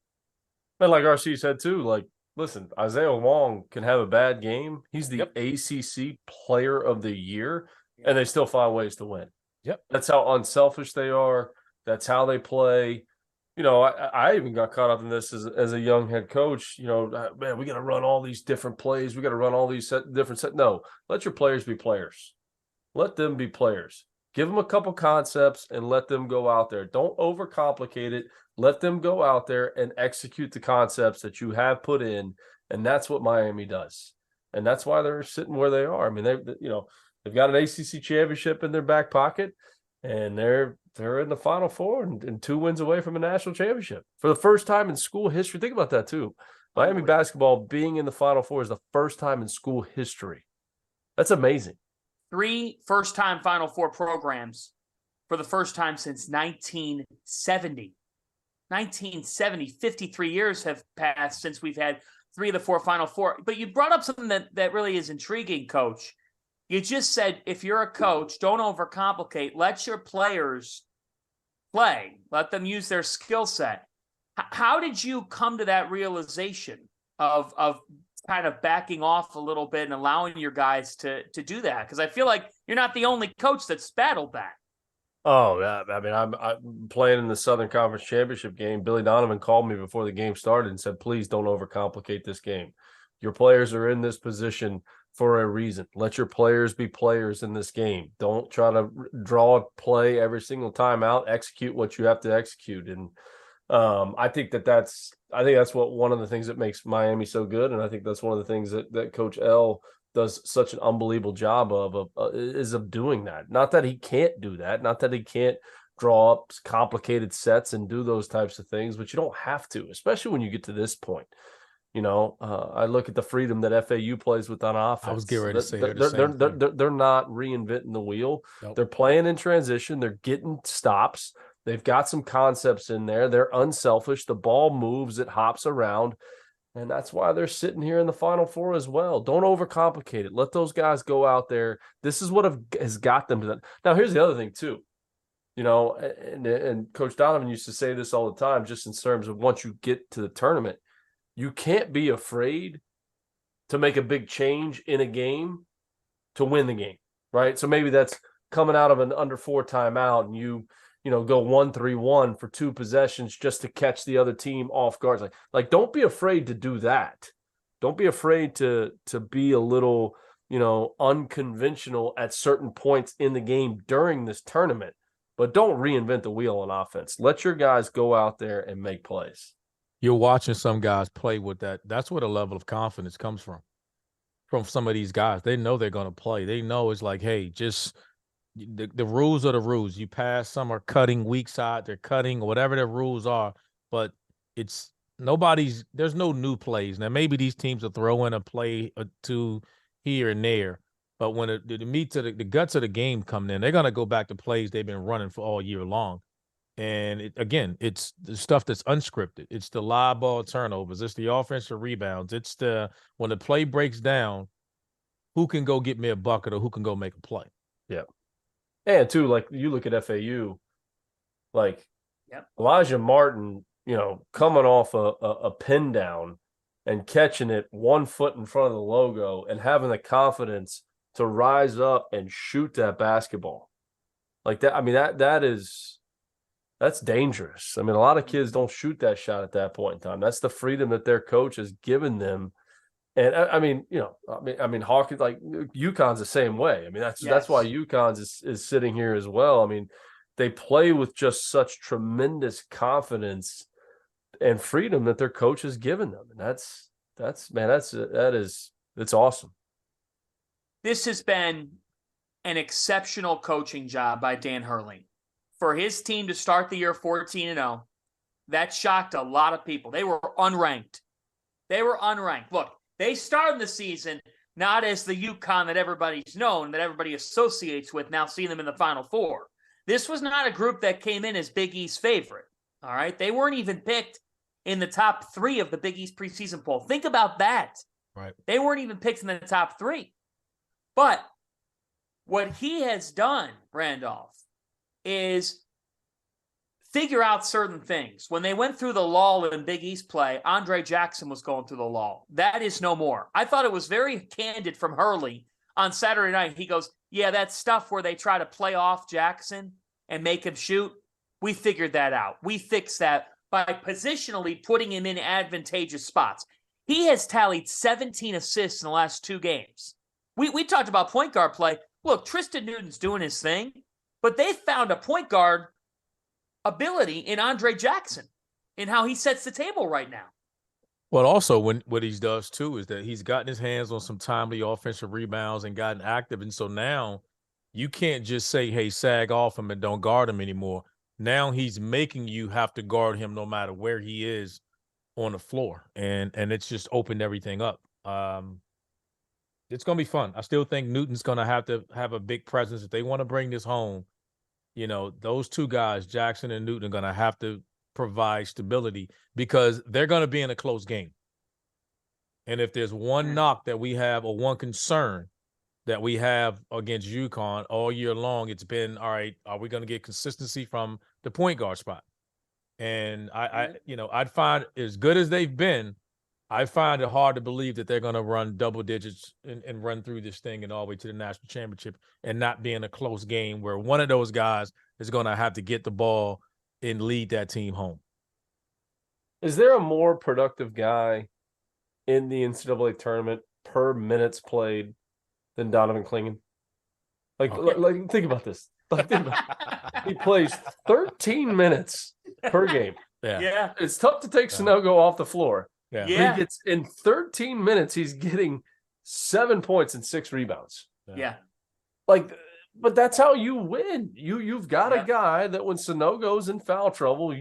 And like RC said too, like, listen, Isaiah Wong can have a bad game. He's the ACC Player of the Year, and they still find ways to win. Yep. That's how unselfish they are. That's how they play. You know, I even got caught up in this as a young head coach. You know, man, we got to run all these different plays. We got to run all these different sets. No, let your players be players. Let them be players. Give them a couple concepts and let them go out there. Don't overcomplicate it. Let them go out there and execute the concepts that you have put in. And that's what Miami does. And that's why they're sitting where they are. I mean, they've got an ACC championship in their back pocket, and they're in the Final Four and 2 wins away from a national championship for the first time in school history. Think about that too. Miami basketball being in the Final Four is the first time in school history. That's amazing. 3 first-time Final Four programs for the first time since 1970. 1970, 53 years have passed since we've had 3 of the 4 Final Four. But you brought up something that really is intriguing, Coach. You just said, if you're a coach, don't overcomplicate. Let your players play. Let them use their skill set. How did you come to that realization of kind of backing off a little bit and allowing your guys to do that? Because I feel like you're not the only coach that's battled that. Oh, yeah. I mean, I'm playing in the Southern Conference Championship game. Billy Donovan called me before the game started and said, please don't overcomplicate this game. Your players are in this position for a reason. Let your players be players in this game. Don't try to draw a play every single time out. Execute what you have to execute. And I think that's what one of the things that makes Miami so good. And I think that's one of the things that Coach L does such an unbelievable job of doing that. Not that he can't do that. Not that he can't draw up complicated sets and do those types of things, but you don't have to, especially when you get to this point. You know, I look at the freedom that FAU plays with on offense. I was getting ready to say they're not reinventing the wheel. Nope. They're playing in transition. They're getting stops. They've got some concepts in there. They're unselfish. The ball moves. It hops around. And that's why they're sitting here in the Final Four as well. Don't overcomplicate it. Let those guys go out there. This is what has got them to that. Now, here's the other thing, too. You know, and Coach Donovan used to say this all the time, just in terms of once you get to the tournament, you can't be afraid to make a big change in a game to win the game, right? So maybe that's coming out of an under 4 timeout and you go 1-3-1 for 2 possessions just to catch the other team off guard. Like don't be afraid to do that. Don't be afraid to be a little, unconventional at certain points in the game during this tournament, but don't reinvent the wheel on offense. Let your guys go out there and make plays. You're watching some guys play with that. That's where the level of confidence comes from some of these guys. They know they're going to play. They know it's like, hey, just the rules are the rules. You pass, some are cutting weak side, they're cutting, whatever their rules are, but there's no new plays. Now, maybe these teams will throw in a play or 2 here and there, but when the meat to the guts of the game come in, they're going to go back to plays they've been running for all year long. And it's the stuff that's unscripted. It's the live ball turnovers. It's the offensive rebounds. It's when the play breaks down, who can go get me a bucket or who can go make a play. Yeah. And too, like you look at FAU, like Elijah Martin, coming off a pin down and catching it 1 foot in front of the logo and having the confidence to rise up and shoot that basketball. Like that, I mean, that's dangerous. I mean, a lot of kids don't shoot that shot at that point in time. That's the freedom that their coach has given them. And I mean, Hawkins, like UConn's the same way. I mean, that's why UConn's is sitting here as well. I mean, they play with just such tremendous confidence and freedom that their coach has given them. And it's awesome. This has been an exceptional coaching job by Dan Hurley. For his team to start the year 14-0, that shocked a lot of people. They were unranked. Look, they started the season not as the UConn that everybody's known, that everybody associates with, now seeing them in the Final Four. This was not a group that came in as Big East favorite, all right? They weren't even picked in the top 3 of the Big East preseason poll. Think about that. Right. They weren't even picked in the top 3. But what he has done, Randolph, is figure out certain things. When they went through the lull in Big East play, Andre Jackson was going through the lull. That is no more. I thought it was very candid from Hurley on Saturday night. He goes, yeah, that stuff where they try to play off Jackson and make him shoot, we figured that out. We fixed that by positionally putting him in advantageous spots. He has tallied 17 assists in the last 2 games. We talked about point guard play. Look, Tristan Newton's doing his thing, but they found a point guard ability in Andre Jackson in how he sets the table right now. Well, also what he does too is that he's gotten his hands on some timely offensive rebounds and gotten active. And so now you can't just say, hey, sag off him and don't guard him anymore. Now he's making you have to guard him no matter where he is on the floor. And it's just opened everything up. It's going to be fun. I still think Newton's going to have a big presence. If they want to bring this home, those 2 guys, Jackson and Newton, are going to have to provide stability because they're going to be in a close game. And if there's one knock that we have or one concern that we have against UConn all year long, it's been, all right, are we going to get consistency from the point guard spot? And I'd find, as good as they've been, I find it hard to believe that they're going to run double digits and run through this thing and all the way to the national championship and not be in a close game where one of those guys is going to have to get the ball and lead that team home. Is there a more productive guy in the NCAA tournament per minutes played than Donovan Clingan? Like think about this. He plays 13 minutes per game. Yeah. It's tough to take Sanogo off the floor. Yeah. He gets in 13 minutes, he's getting 7 points and 6 rebounds. Yeah. But that's how you win. You've got a guy that when Sanogo's in foul trouble,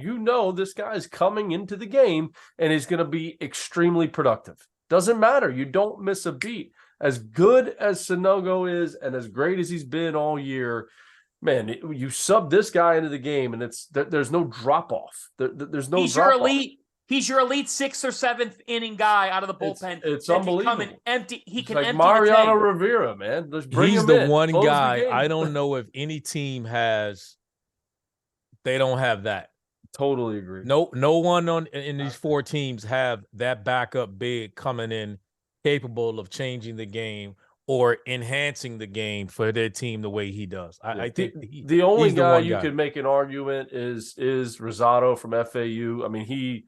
this guy's coming into the game and he's going to be extremely productive. Doesn't matter. You don't miss a beat. As good as Sanogo is and as great as he's been all year, man, you sub this guy into the game and there's no drop off. There's no drop off. He's your elite 6th or 7th inning guy out of the bullpen. It's unbelievable. He can like empty Mariano Rivera, man. He's the one guy. I don't know if any team they don't have that. Totally agree. No one in these 4 teams have that backup big coming in capable of changing the game or enhancing the game for their team the way he does. I think the only guy you could make an argument is Rosado from FAU. I mean, he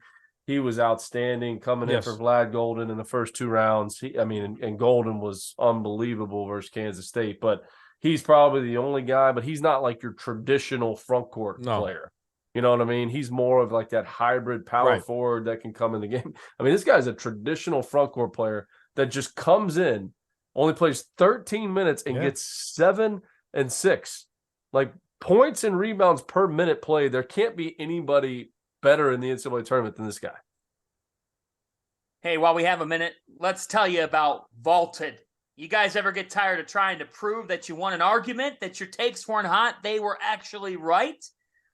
was outstanding coming in for Vlad Golden in the first 2 rounds. And Golden was unbelievable versus Kansas State, but he's probably the only guy, but he's not like your traditional front court player. You know what I mean? He's more of like that hybrid power forward that can come in the game. I mean, this guy's a traditional front court player that just comes in, only plays 13 minutes and gets 7 and 6. Like points and rebounds per minute played. There can't be anybody better in the NCAA tournament than this guy. Hey, while we have a minute, let's tell you about Vaulted. You guys ever get tired of trying to prove that you won an argument, that your takes weren't hot, they were actually right?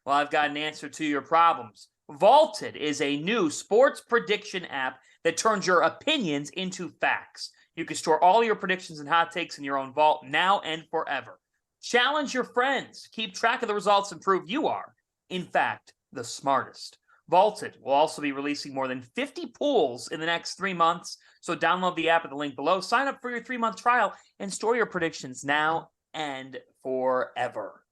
Well, I've got an answer to your problems. Vaulted is a new sports prediction app that turns your opinions into facts. You can store all your predictions and hot takes in your own vault now and forever. Challenge your friends. Keep track of the results and prove you are, in fact, the smartest. Vaulted will also be releasing more than 50 pools in the next 3 months. So download the app at the link below, sign up for your 3-month trial, and store your predictions now and forever.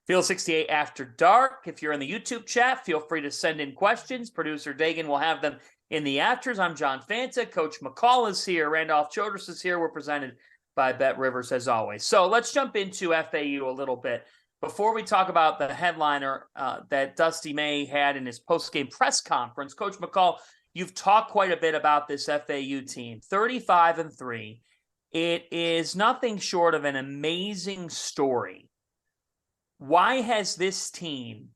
Field 68 After Dark. If you're in the YouTube chat, feel free to send in questions. Producer Dagan will have them in the afters. I'm John Fanta. Coach McCall is here. Randolph Childress is here. We're presented by Bet Rivers as always. So let's jump into FAU a little bit. Before we talk about the headliner that Dusty May had in his post-game press conference, Coach McCall, you've talked quite a bit about this FAU team, 35-3. It is nothing short of an amazing story. Why has this team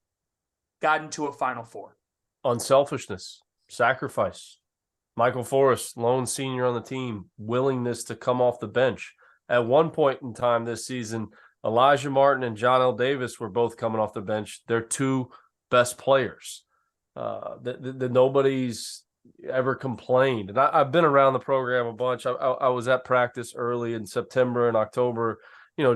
gotten to a Final Four? Unselfishness, sacrifice. Michael Forrest, lone senior on the team, willingness to come off the bench. At one point in time this season, Elijah Martin and John L. Davis were both coming off the bench. They're two best players. Nobody's ever complained. And I've been around the program a bunch. I was at practice early in September and October,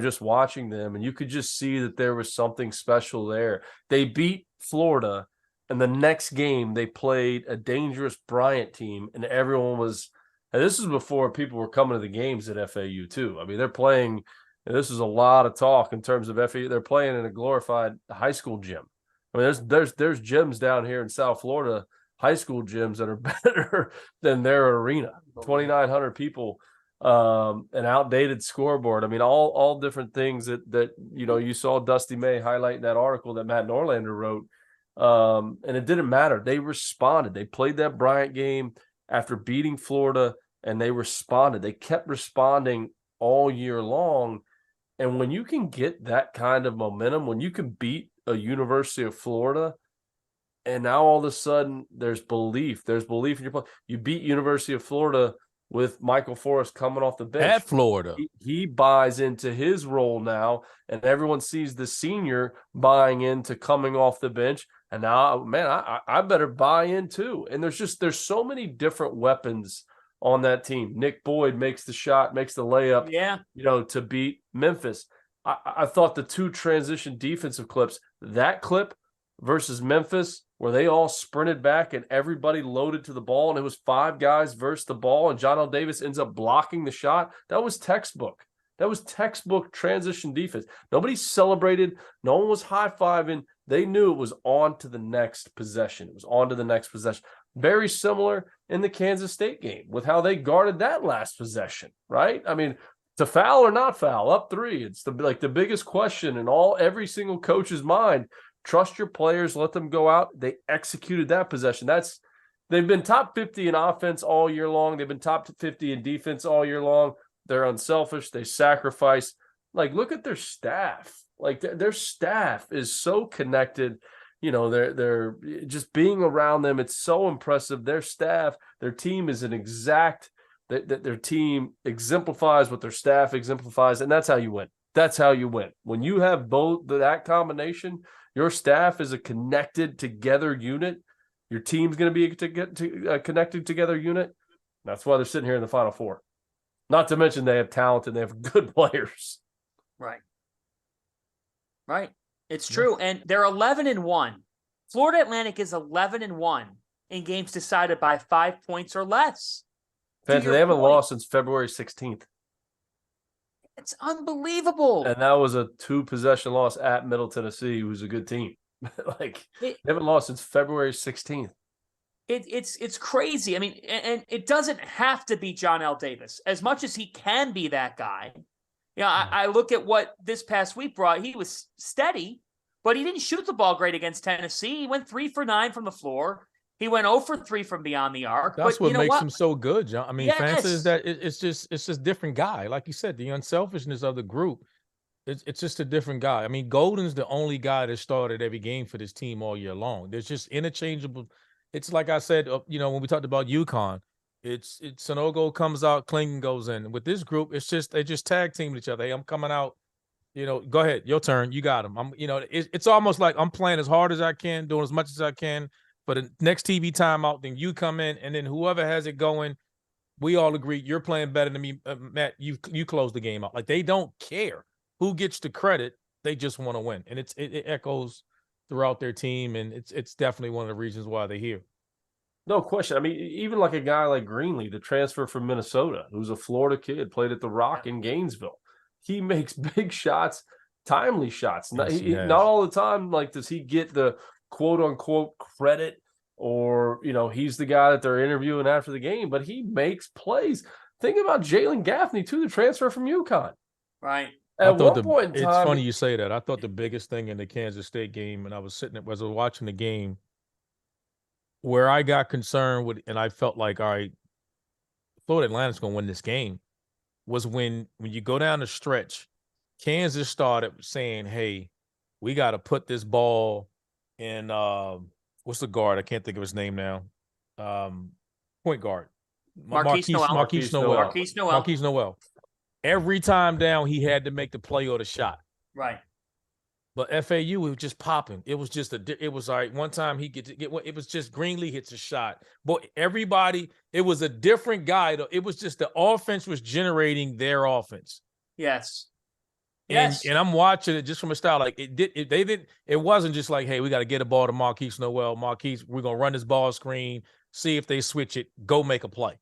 just watching them. And you could just see that there was something special there. They beat Florida, and the next game they played a dangerous Bryant team, and everyone was – and this is before people were coming to the games at FAU too. I mean, they're playing – and this is a lot of talk in terms of FAU. They're playing in a glorified high school gym. I mean, there's gyms down here in South Florida, high school gyms that are better than their arena. 2,900 people, an outdated scoreboard. I mean, all different things that you saw Dusty May highlight in that article that Matt Norlander wrote. And it didn't matter. They responded. They played that Bryant game after beating Florida, and they responded. They kept responding all year long. And when you can get that kind of momentum, when you can beat a University of Florida, and now all of a sudden there's belief in your play. You beat University of Florida with Michael Forrest coming off the bench. At Florida. He buys into his role now, and everyone sees the senior buying into coming off the bench. And now, man, I better buy in too. And there's so many different weapons on that team. Nick Boyd makes the shot, makes the layup, to beat Memphis. I thought the two transition defensive clips, that clip versus Memphis, where they all sprinted back and everybody loaded to the ball, and it was 5 guys versus the ball, and John L. Davis ends up blocking the shot. That was textbook. That was textbook transition defense. Nobody celebrated. No one was high-fiving. They knew it was on to the next possession. Very similar in the Kansas State game with how they guarded that last possession, right? I mean, to foul or not foul, up 3. It's the biggest question in every single coach's mind. Trust your players, let them go out. They executed that possession. They've been top 50 in offense all year long. They've been top 50 in defense all year long. They're unselfish. They sacrifice. Look at their staff. Their staff is so connected. They're just being around them. It's so impressive. Their staff, their team is their team exemplifies what their staff exemplifies. And that's how you win. When you have both that combination, your staff is a connected together unit. Your team's going to be a connected together unit. That's why they're sitting here in the Final Four. Not to mention they have talent and they have good players. Right. It's true. And they're 11-1. Florida Atlantic is 11-1 in games decided by 5 points or less. Fanta, they haven't lost since February 16th. It's unbelievable. And that was a 2-possession loss at Middle Tennessee, who's a good team. They haven't lost since February 16th. It's crazy. I mean, and it doesn't have to be John L. Davis. As much as he can be that guy, I look at what this past week brought. He was steady, but he didn't shoot the ball great against Tennessee. He went 3 for 9 from the floor. He went 0 for 3 from beyond the arc. That's what makes him so good, John. I mean, Yes. Fanta is that it's just different guy. Like you said, the unselfishness of the group. It's just a different guy. I mean, Golden's the only guy that started every game for this team all year long. There's just interchangeable. It's like I said, when we talked about UConn, it's Sanogo comes out, Klingon goes in. With this group, they just tag team each other. Hey, I'm coming out Go ahead. Your turn. You got him. It's almost like I'm playing as hard as I can, doing as much as I can for the next TV timeout. Then you come in, and then whoever has it going, we all agree you're playing better than me, Matt. You close the game out. Like, they don't care who gets the credit; they just want to win, and it echoes throughout their team, and it's definitely one of the reasons why they're here. No question. I mean, even like a guy like Greenlee, the transfer from Minnesota, who's a Florida kid, played at the Rock in Gainesville. He makes big shots, timely shots. Not all the time, like, does he get the quote-unquote credit or, he's the guy that they're interviewing after the game, but he makes plays. Think about Jalen Gaffney, too, the transfer from UConn. Right. At one point in time, it's funny you say that. I thought the biggest thing in the Kansas State game, and I was watching the game, where I got concerned with, and I felt like, all right, Florida Atlantic's going to win this game, was when you go down the stretch, Kansas started saying, hey, we got to put this ball in, what's the guard? I can't think of his name now. Point guard. Marquise Noel. Every time down, he had to make the play or the shot. Right. But FAU, it was just popping. It was just it was all right. One time it was just Greenlee hits a shot. But everybody, it was a different guy. It was just the offense was generating their offense. Yes. And I'm watching it just from a style. Like, it wasn't just like, hey, we got to get a ball to Marquise Noel. Marquise, we're gonna run this ball screen, see if they switch it, go make a play.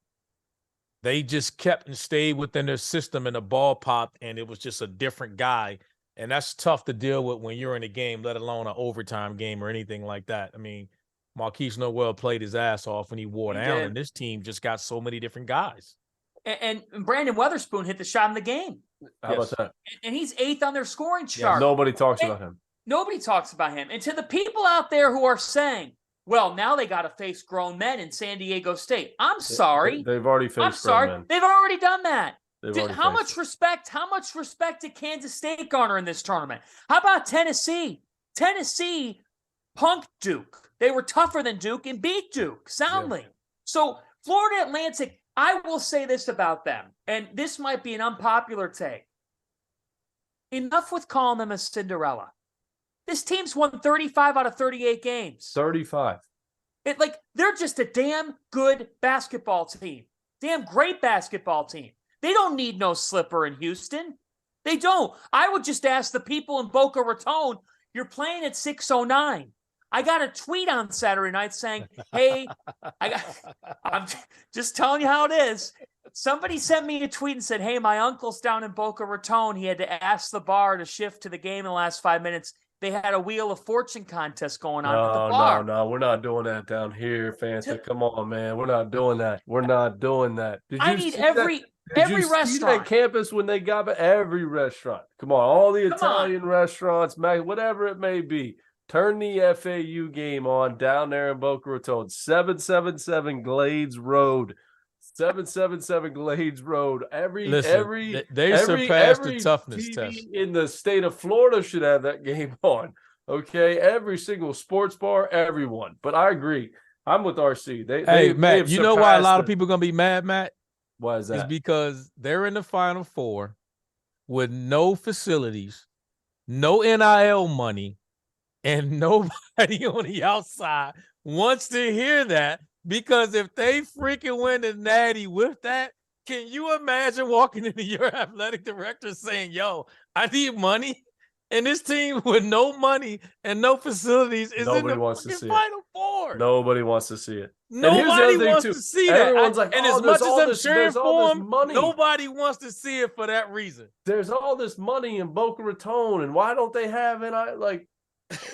They just kept and stayed within their system, and the ball popped, and it was just a different guy. And that's tough to deal with when you're in a game, let alone an overtime game or anything like that. I mean, Marquise Noel played his ass off when he wore down, and this team just got so many different guys. And Brandon Weatherspoon hit the shot in the game. How about that? And he's 8th on their scoring chart. Yeah, nobody talks about him. Nobody talks about him. And to the people out there who are saying, well, now they got to face grown men in San Diego State. I'm sorry. They've already faced grown men. They've already done that. How much respect did Kansas State garner in this tournament? How about Tennessee? Tennessee punked Duke. They were tougher than Duke and beat Duke soundly. Yeah. So Florida Atlantic, I will say this about them, and this might be an unpopular take. Enough with calling them a Cinderella. This team's won 35 out of 38 games. 35. They're just a damn good basketball team. Damn great basketball team. They don't need no slipper in Houston. They don't. I would just ask the people in Boca Raton, you're playing at 609. I got a tweet on Saturday night saying, hey, I'm just telling you how it is. Somebody sent me a tweet and said, hey, my uncle's down in Boca Raton. He had to ask the bar to shift to the game in the last 5 minutes. They had a Wheel of Fortune contest going on at the bar. No, we're not doing that down here, Fanta. Come on, man. We're not doing that. We're not doing that. I need every restaurant. See that campus when they got every restaurant. Come on, all the Italian restaurants, whatever it may be. Turn the FAU game on down there in Boca Raton. 777 Glades Road. 777 Glades Road. They surpassed the toughness TV test. In the state of Florida should have that game on. Okay, every single sports bar, everyone. But I agree. I'm with RC. Matt, you know why a lot of people are gonna be mad, Matt? Why is that? It's because they're in the Final Four with no facilities, no NIL money, and nobody on the outside wants to hear that. Because if they freaking win the Natty with that, can you imagine walking into your athletic director saying, yo, I need money? And this team with no money and no facilities is in the Final Four. Nobody wants to see it. Nobody wants to see that. Everyone's like, and as much as I'm cheering for them, nobody wants to see it for that reason. There's all this money in Boca Raton, and why don't they have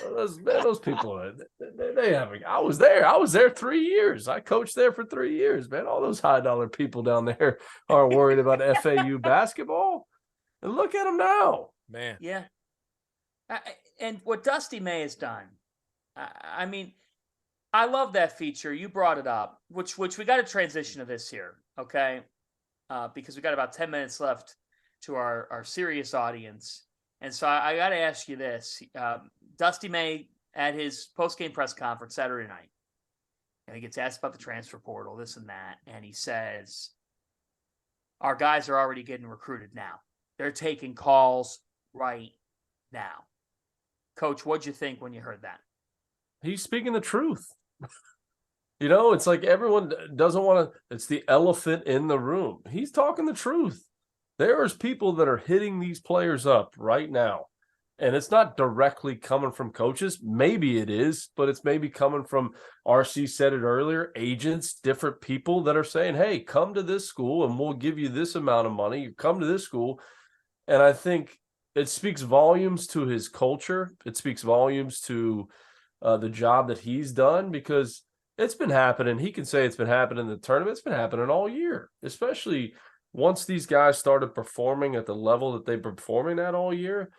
those people, they haven't. I was there 3 years. I coached there for 3 years, man. All those high-dollar people down there are worried about FAU basketball. And look at them now. Man. Yeah. And what Dusty May has done, I mean, I love that feature. You brought it up, which we got to transition to this here, okay? Because we got about 10 minutes left to our serious audience. And so I got to ask you this. Dusty May at his post-game press conference Saturday night, and he gets asked about the transfer portal, this and that, and he says, our guys are already getting recruited now. They're taking calls right now. Coach, what'd you think when you heard that? He's speaking the truth. It's like everyone doesn't want to, it's the elephant in the room. He's talking the truth. There's people that are hitting these players up right now. And it's not directly coming from coaches. Maybe it is, but it's maybe coming from, RC said it earlier, agents, different people that are saying, hey, come to this school and we'll give you this amount of money. You come to this school. And I think it speaks volumes to his culture. It speaks volumes to the job that he's done, because it's been happening. He can say it's been happening in the tournament. It's been happening all year, especially once these guys started performing at the level that they've been performing at all year.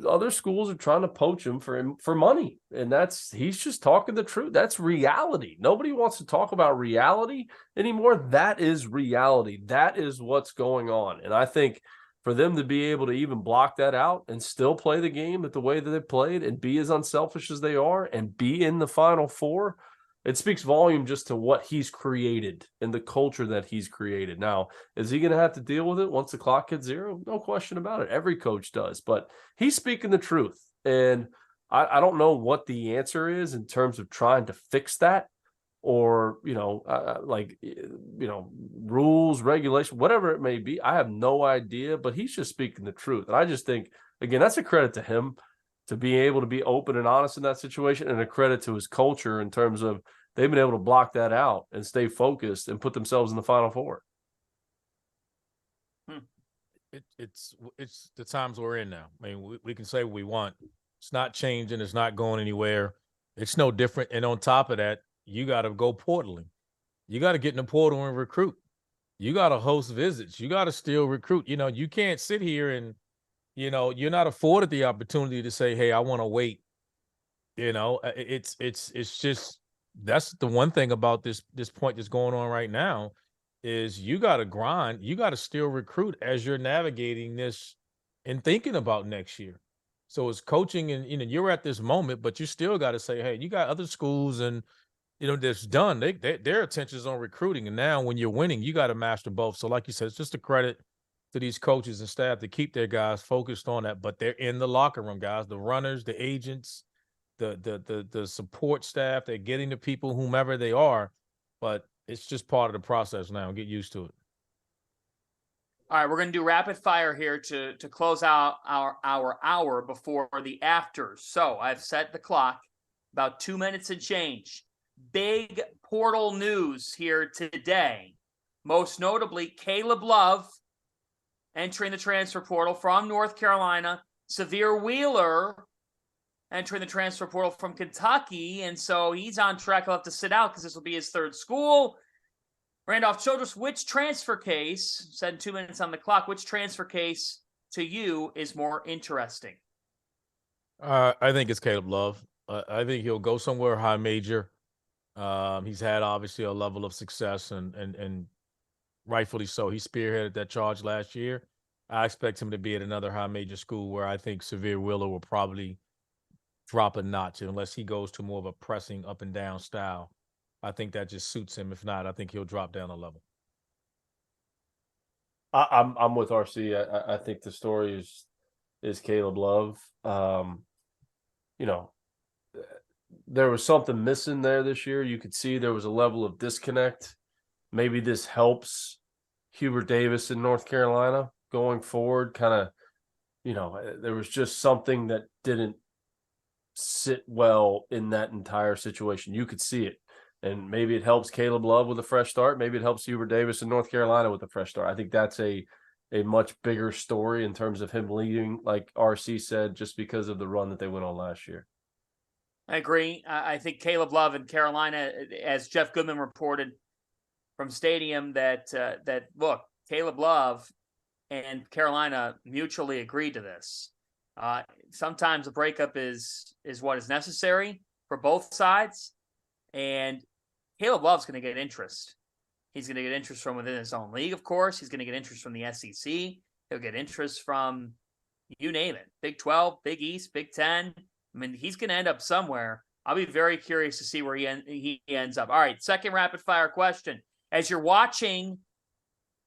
Other schools are trying to poach him for money, and he's just talking the truth. That's reality. Nobody wants to talk about reality anymore. That is reality. That is what's going on. And I think for them to be able to even block that out and still play the game at the way that they played and be as unselfish as they are and be in the Final Four, it speaks volume just to what he's created and the culture that he's created. Now, is he going to have to deal with it once the clock hits zero? No question about it. Every coach does, but he's speaking the truth. And I don't know what the answer is in terms of trying to fix that, or, rules, regulation, whatever it may be. I have no idea, but he's just speaking the truth. And I just think, again, that's a credit to him to be able to be open and honest in that situation, and a credit to his culture in terms of they've been able to block that out and stay focused and put themselves in the Final Four. It's the times we're in now. I mean, we can say what we want. It's not changing. It's not going anywhere. It's no different. And on top of that, you got to go portaling. You got to get in the portal and recruit. You got to host visits. You got to still recruit. You can't sit here and, you're not afforded the opportunity to say, hey, I want to wait. It's just, that's the one thing about this point that's going on right now is you got to grind. You got to still recruit as you're navigating this and thinking about next year. So it's coaching, and, you're at this moment, but you still got to say, hey, you got other schools and, that's done. Their attention is on recruiting. And now when you're winning, you got to master both. So like you said, it's just a credit to these coaches and staff to keep their guys focused on that. But they're in the locker room, guys, the runners, the agents, the support staff. They're getting the people, whomever they are, but it's just part of the process now. Get used to it. All right, we're going to do rapid fire here to close out our hour before the afters. So I've set the clock about 2 minutes and change. Big portal news here today. Most notably, Caleb Love entering the transfer portal from North Carolina. Severe Wheeler entering the transfer portal from Kentucky. And so he's on track. He'll have to sit out because this will be his third school. Randolph, Childress, which transfer case, said 2 minutes on the clock, which transfer case to you is more interesting? I think it's Caleb Love. I think he'll go somewhere high major. He's had obviously a level of success and rightfully so. He spearheaded that charge last year. I expect him to be at another high major school where I think Severe Wheeler will probably drop a notch unless he goes to more of a pressing up and down style. I think that just suits him. If not, I think he'll drop down a level. I'm with RC. I think the story is Caleb Love. There was something missing there this year. You could see there was a level of disconnect. Maybe this helps Hubert Davis in North Carolina going forward. Kind of, there was just something that didn't sit well in that entire situation. You could see it. And maybe it helps Caleb Love with a fresh start. Maybe it helps Hubert Davis in North Carolina with a fresh start. I think that's a much bigger story in terms of him leading, like RC said, just because of the run that they went on last year. I agree. I think Caleb Love in Carolina, as Jeff Goodman reported from Stadium, that look, Caleb Love and Carolina mutually agreed to this. Sometimes a breakup is what is necessary for both sides, and Caleb Love's going to get interest. He's going to get interest from within his own league, of course. He's going to get interest from the SEC. He'll get interest from, you name it, Big 12, Big East, Big 10. I mean, he's going to end up somewhere. I'll be very curious to see where he ends up. All right, second rapid-fire question. As you're watching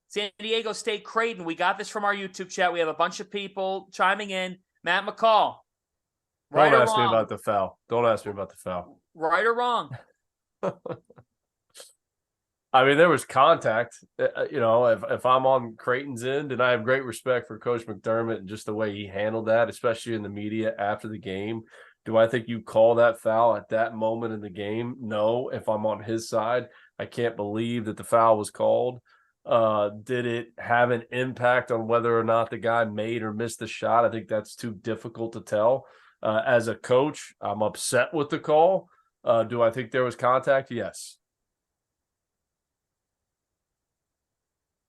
San Diego State Creighton. We got this from our YouTube chat. We have a bunch of people chiming in. Matt McCall. Right Don't or ask me wrong? about the foul. Don't ask me about the foul. Right or wrong? I mean, there was contact. If I'm on Creighton's end, and I have great respect for Coach McDermott and just the way he handled that, especially in the media after the game. Do I think you call that foul at that moment in the game? No. If I'm on his side, I can't believe that the foul was called. Did it have an impact on whether or not the guy made or missed the shot? I think that's too difficult to tell. As a coach, I'm upset with the call. Do I think there was contact? Yes.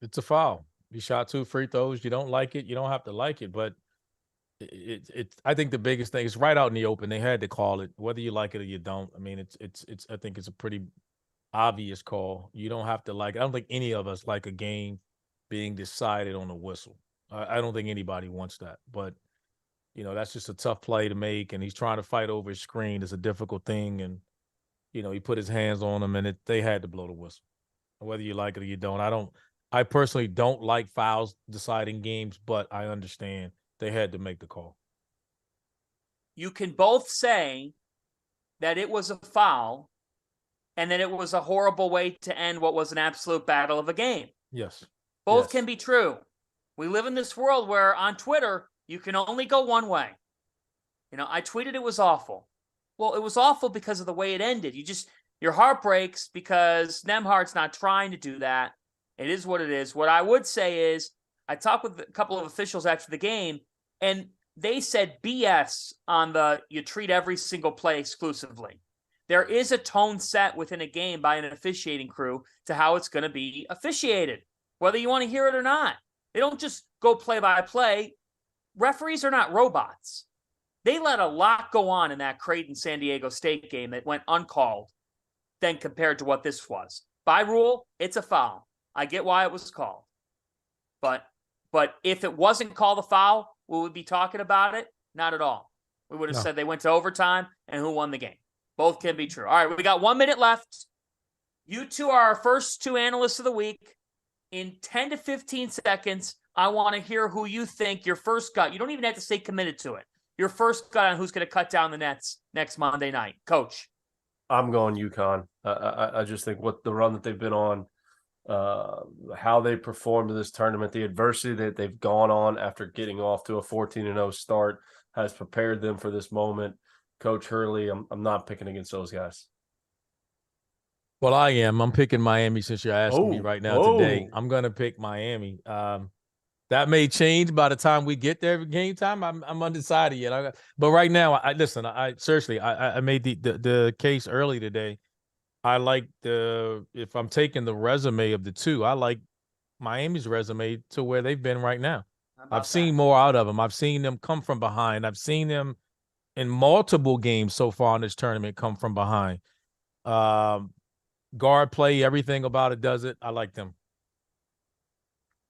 It's a foul. You shot 2 free throws. You don't like it. You don't have to like it, but I think the biggest thing is right out in the open. They had to call it, whether you like it or you don't. I mean, I think it's a pretty obvious call. You don't have to like it. I don't think any of us like a game being decided on a whistle. I don't think anybody wants that, but that's just a tough play to make, and he's trying to fight over his screen. It's a difficult thing, and he put his hands on him, and they had to blow the whistle. Whether you like it or you don't. I personally don't like fouls deciding games, but I understand they had to make the call. You can both say that it was a foul and that it was a horrible way to end what was an absolute battle of a game. Yes. Both can be true. We live in this world where on Twitter, you can only go one way. I tweeted it was awful. Well, it was awful because of the way it ended. Your heart breaks because Nembhard's not trying to do that. It is what it is. What I would say is I talked with a couple of officials after the game, and they said BS on the you treat every single play exclusively. There is a tone set within a game by an officiating crew to how it's going to be officiated, whether you want to hear it or not. They don't just go play by play. Referees are not robots. They let a lot go on in that Creighton-San Diego State game that went uncalled than compared to what this was. By rule, it's a foul. I get why it was called. But if it wasn't called a foul, we would be talking about it? Not at all. We would have said they went to overtime and who won the game. Both can be true. All right, we got 1 minute left. You two are our first 2 analysts of the week. In 10 to 15 seconds, I want to hear who you think your first gut. You don't even have to stay committed to it. Your first gut on who's going to cut down the nets next Monday night. Coach. I'm going UConn. I just think what the run that they've been on, how they performed in this tournament, the adversity that they've gone on after getting off to a 14-0 start has prepared them for this moment. Coach Hurley, I'm not picking against those guys. Well, I am. I'm picking Miami since you're asking me right now today. I'm going to pick Miami. That may change by the time we get there game time. I'm undecided yet. But right now, I made the case early today. I like if I'm taking the resume of the two, I like Miami's resume to where they've been right now. I've seen more out of them. I've seen them come from behind. I've seen them in multiple games so far in this tournament come from behind. Guard play, everything about it does it. I like them.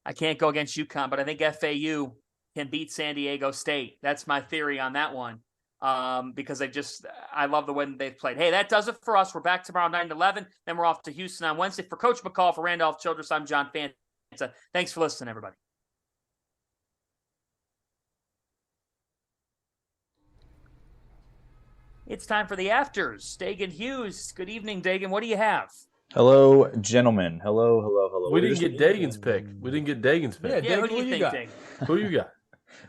I can't go against UConn, but I think FAU can beat San Diego State. That's my theory on that one. Because I love the way they've played. Hey, that does it for us. We're back tomorrow 9-11. Then we're off to Houston on Wednesday. For Coach McCall, for Randolph, Childress, I'm John Fanta. Thanks for listening, everybody. It's time for the afters. Dagan Hughes. Good evening, Dagan. What do you have? Hello, gentlemen. Hello. We didn't get Dagan's pick. Yeah, who do you think, Dagan? Who you got?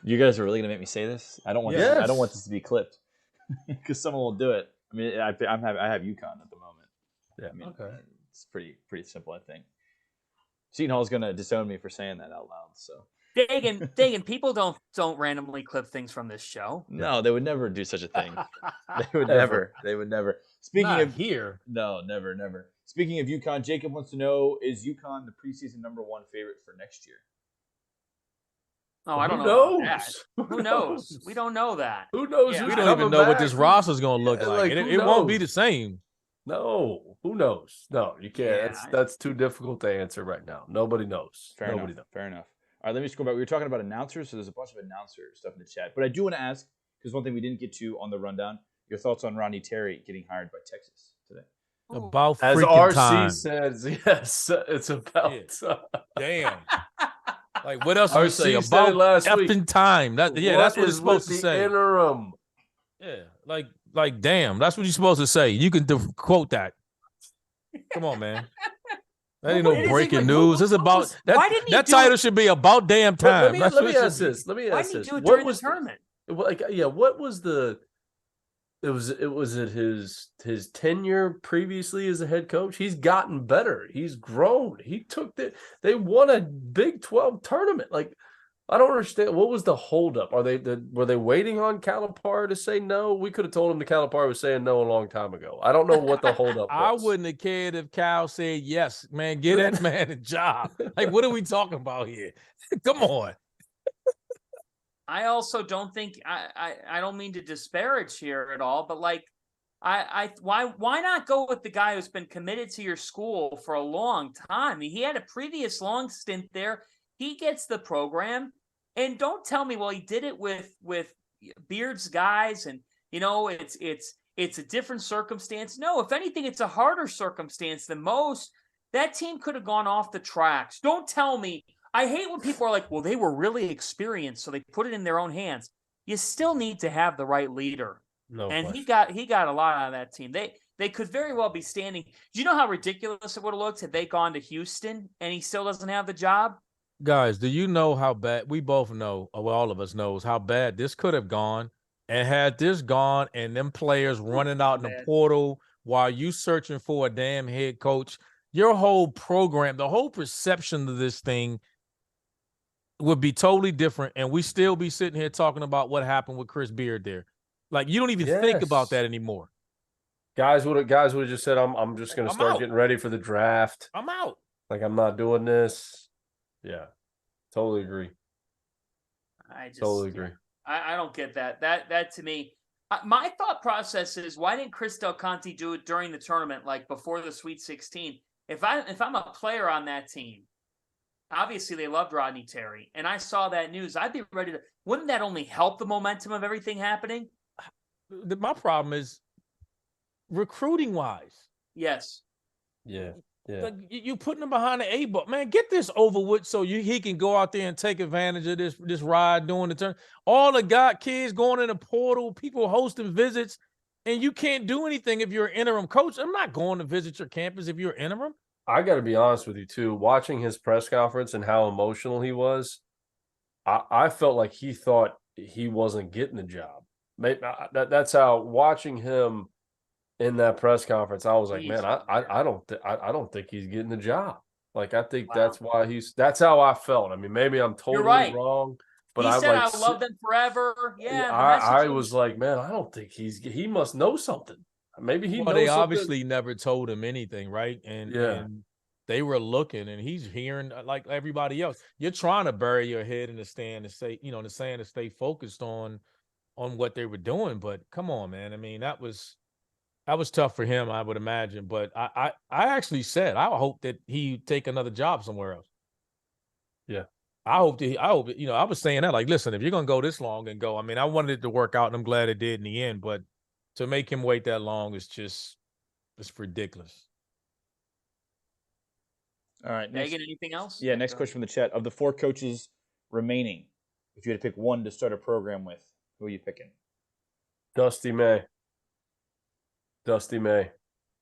You guys are really gonna make me say this? I don't want. Yes. I don't want this to be clipped because someone will do it. I mean, I have UConn at the moment. Yeah. I mean, it's pretty simple. I think Seton Hall's gonna disown me for saying that out loud. So Dagan, people don't randomly clip things from this show. No, they would never do such a thing. They would never. They would never. Speaking Not of here, no, never. Speaking of UConn, Jacob wants to know: is UConn the preseason #1 favorite for next year? Oh, I don't know. Who knows? We don't know that. Who knows? Yeah, we don't even know what this roster is going to look like. And it won't be the same. No, who knows? No, you can't. Yeah. That's too difficult to answer right now. Nobody knows. Fair enough. All right, let me just go back. We were talking about announcers, so there's a bunch of announcer stuff in the chat. But I do want to ask, because one thing we didn't get to on the rundown, your thoughts on Rodney Terry getting hired by Texas today. About As freaking RC time. says, yes, it's about time. Damn. Like, what else would you say? RC said it About last week. effing time. That's what What it's is supposed with to the say. interim? Yeah, like, damn. That's what you're supposed to say. You can quote that. Come on, man. That ain't no breaking news. It's about that. Why didn't he That do title it? should be about damn time. Let me ask this. Let me Why ask didn't this. he do it What during the was tournament? what was the? It was his tenure previously as a head coach. He's gotten better. He's grown. He took they won a Big 12 tournament. Like, I don't understand. What was the holdup? Were they waiting on Calipari to say no? We could have told him the Calipari was saying no a long time ago. I don't know what the holdup was. I wouldn't have cared if Cal said yes, man. Get that man a job. Like, what are we talking about here? Come on. I also don't think I don't mean to disparage here at all, but like why not go with the guy who's been committed to your school for a long time? I mean, he had a previous long stint there. He gets the program, and don't tell me, well, he did it with Beard's guys, and it's a different circumstance. No, if anything, it's a harder circumstance than most. That team could have gone off the tracks. Don't tell me. I hate when people are like, well, they were really experienced, so they put it in their own hands. You still need to have the right leader. No and question. he got a lot out of that team. They could very well be standing. Do you know how ridiculous it would have looked had they gone to Houston and he still doesn't have the job? Guys, do you know how bad we both know, well, all of us knows how bad this could have gone? And had this gone and them players running out in the portal while you searching for a damn head coach, your whole program, the whole perception of this thing would be totally different, and we still be sitting here talking about what happened with Chris Beard there. Like, you don't even think about that anymore. Guys would have just said, I'm just going to start getting ready for the draft. I'm out. Like, I'm not doing this. Yeah, totally agree. Totally agree. I don't get that. That to me, my thought process is, why didn't Chris Del Conte do it during the tournament, like before the Sweet 16? If I'm a player on that team, obviously they loved Rodney Terry, and I saw that news, I'd be ready to. Wouldn't that only help the momentum of everything happening? My problem is recruiting wise. Yes. Yeah. Yeah. Like, you putting him behind the A-ball. Man, get this over with so he can go out there and take advantage of this ride during the turn. All the kids going in the portal, people hosting visits, and you can't do anything if you're an interim coach. I'm not going to visit your campus if you're interim. I got to be honest with you, too. Watching his press conference and how emotional he was, I felt like he thought he wasn't getting the job. That's how, watching him in that press conference, I was like, man, I don't think he's getting the job. Like, I think that's why that's how I felt. I mean, maybe I'm totally wrong, but he said, I love them forever. Yeah. I was like, man, I don't think he must know something. Maybe he knows they something. Obviously never told him anything, right? And they were looking, and he's hearing like everybody else. You're trying to bury your head in the sand and say, in the sand, to stay focused on what they were doing. But come on, man. I mean, that was tough for him, I would imagine. But I actually said I hope that he take another job somewhere else. Yeah. I hope I was saying that, like, listen, if you're gonna go this long and go, I mean, I wanted it to work out, and I'm glad it did in the end, but to make him wait that long is it's ridiculous. All right. Megan, anything else? Yeah, next question from the chat. Of the 4 coaches remaining, if you had to pick one to start a program with, who are you picking? Dusty May.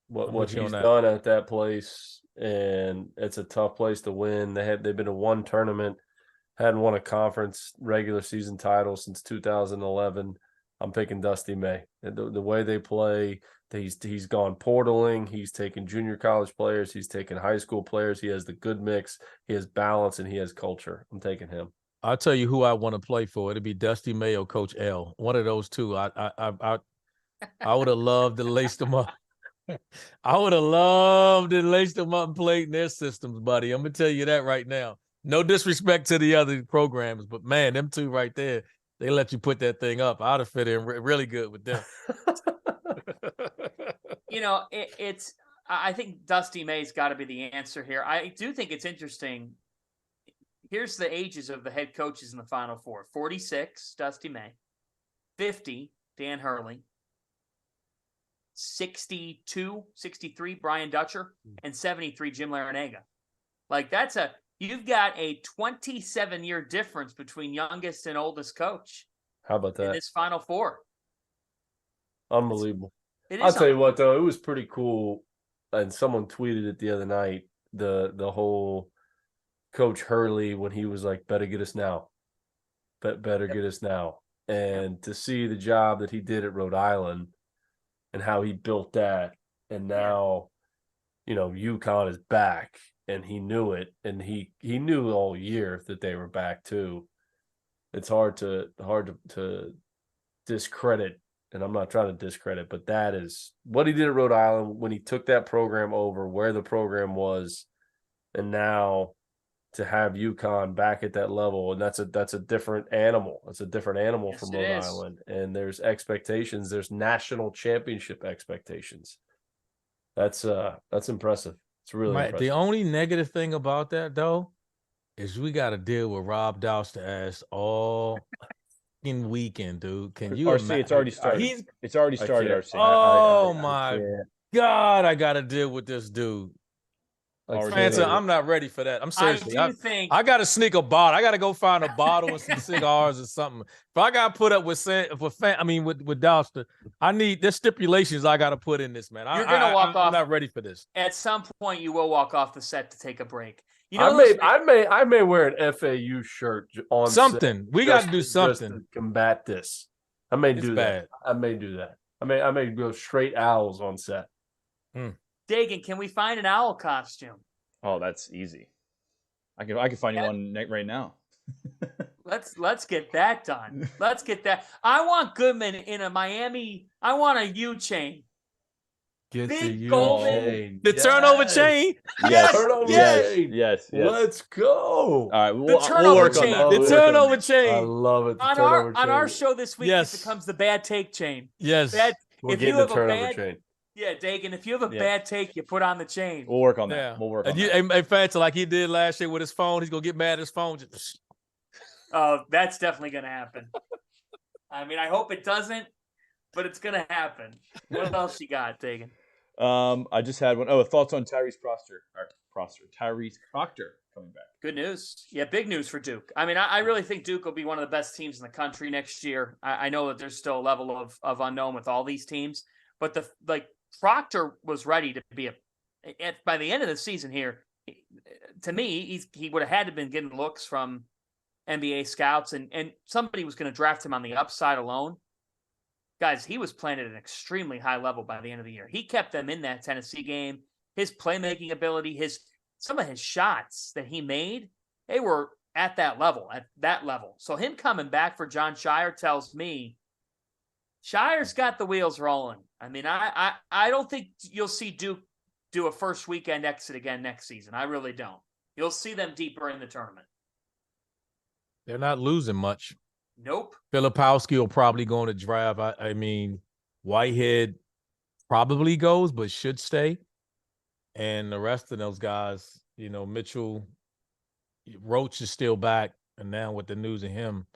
What he's done at that place, and it's a tough place to win. They've been to one tournament, hadn't won a conference regular season title since 2011. I'm picking Dusty May. The way they play, he's gone portaling. He's taken junior college players. He's taken high school players. He has the good mix. He has balance, and he has culture. I'm taking him. I'll tell you who I want to play for. It'd be Dusty May or Coach L. One of those two. I would have loved to lace them up. I would have loved to lace them up and play in their systems, buddy. I'm gonna tell you that right now. No disrespect to the other programs, but man, them two right there, they let you put that thing up. I'd have fit in really good with them. I think Dusty May's got to be the answer here. I do think it's interesting. Here's the ages of the head coaches in the Final Four. 46, Dusty May. 50, Dan Hurley. 62, 63 Brian Dutcher, and 73 Jim Larinaga. Like you've got a 27-year difference between youngest and oldest coach. How about that? In this Final Four. Unbelievable. It is I'll tell you what, though, it was pretty cool. And someone tweeted it the other night, the whole Coach Hurley when he was like, better get us now. Better get us now. And to see the job that he did at Rhode Island and how he built that. And now, UConn is back and he knew it. And he knew all year that they were back too. It's hard to discredit, and I'm not trying to discredit, but that is what he did at Rhode Island when he took that program over, where the program was, and now to have UConn back at that level, and that's a different animal. It's a different animal from Rhode Island, and there's expectations. There's national championship expectations. That's impressive. It's really impressive. The only negative thing about that though is we got to deal with Rob Douster ass all weekend, dude. Can you RC, it's already started. It's already started, RC. Oh my God, I got to deal with this dude. Fanta, I'm not ready for that. I'm seriously. I got to sneak a bottle. I got to go find a bottle with some cigars or something. If I got to put up with Douster, there's stipulations I got to put in this, man. You're going to walk off. I'm not ready for this. At some point, you will walk off the set to take a break. I may wear an FAU shirt on something. Set we got to do something to combat this. I may do that. I may do that. I may go straight owls on set. Dagan, can we find an owl costume? Oh, that's easy. I can find you one right now. Let's get that done. Let's get that. I want Goodman in a Miami. I want a U chain. Get Big the U chain. The turnover chain. Yes. Let's go. All right, we'll work on that. The turnover chain. I love it. On our show this week, it becomes the bad take chain. Yes. We'll get the turnover chain. Yeah, Dagan, if you have a bad take, you put on the chain. We'll work on that. Yeah. We'll work on that. Hey, Fanta, like he did last year with his phone, he's going to get mad at his phone. Oh, that's definitely going to happen. I mean, I hope it doesn't, but it's going to happen. What else you got, Dagan? I just had one. Oh, thoughts on Tyrese Proctor coming back. Good news. Yeah, big news for Duke. I mean, I really think Duke will be one of the best teams in the country next year. I know that there's still a level of unknown with all these teams, but Proctor was ready to be by the end of the season here. To me, he would have had to been getting looks from NBA scouts, and somebody was going to draft him on the upside alone. Guys, he was playing at an extremely high level by the end of the year. He kept them in that Tennessee game. His playmaking ability, some of his shots that he made, they were at that level. So him coming back for John Shire tells me Shire's got the wheels rolling. I mean, I don't think you'll see Duke do a first weekend exit again next season. I really don't. You'll see them deeper in the tournament. They're not losing much. Nope. Filipowski will probably go on the draft. I mean, Whitehead probably goes, but should stay. And the rest of those guys, Mitchell, Roach is still back. And now with the news of him,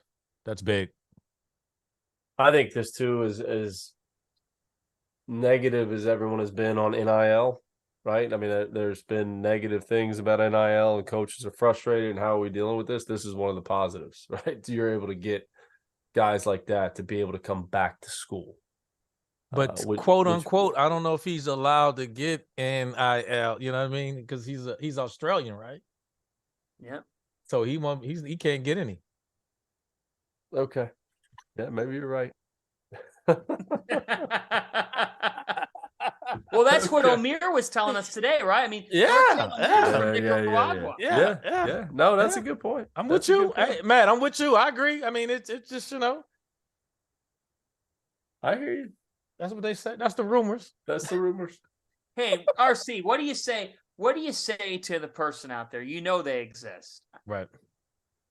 that's big. I think this too is as negative as everyone has been on NIL, right? I mean, there's been negative things about NIL and coaches are frustrated. And how are we dealing with this? This is one of the positives, right? So you're able to get guys like that to be able to come back to school. But quote unquote, I don't know if he's allowed to get NIL, you know what I mean? Because he's Australian, right? Yeah. So he can't get any. Okay. Yeah, maybe you're right. Well, that's what Omier was telling us today, right? I mean, yeah. No, that's a good point. I'm with you. Hey, Matt, I'm with you. I agree. I mean, it's just, I hear you. That's what they say. That's the rumors. Hey, RC, what do you say? What do you say to the person out there? They exist. Right.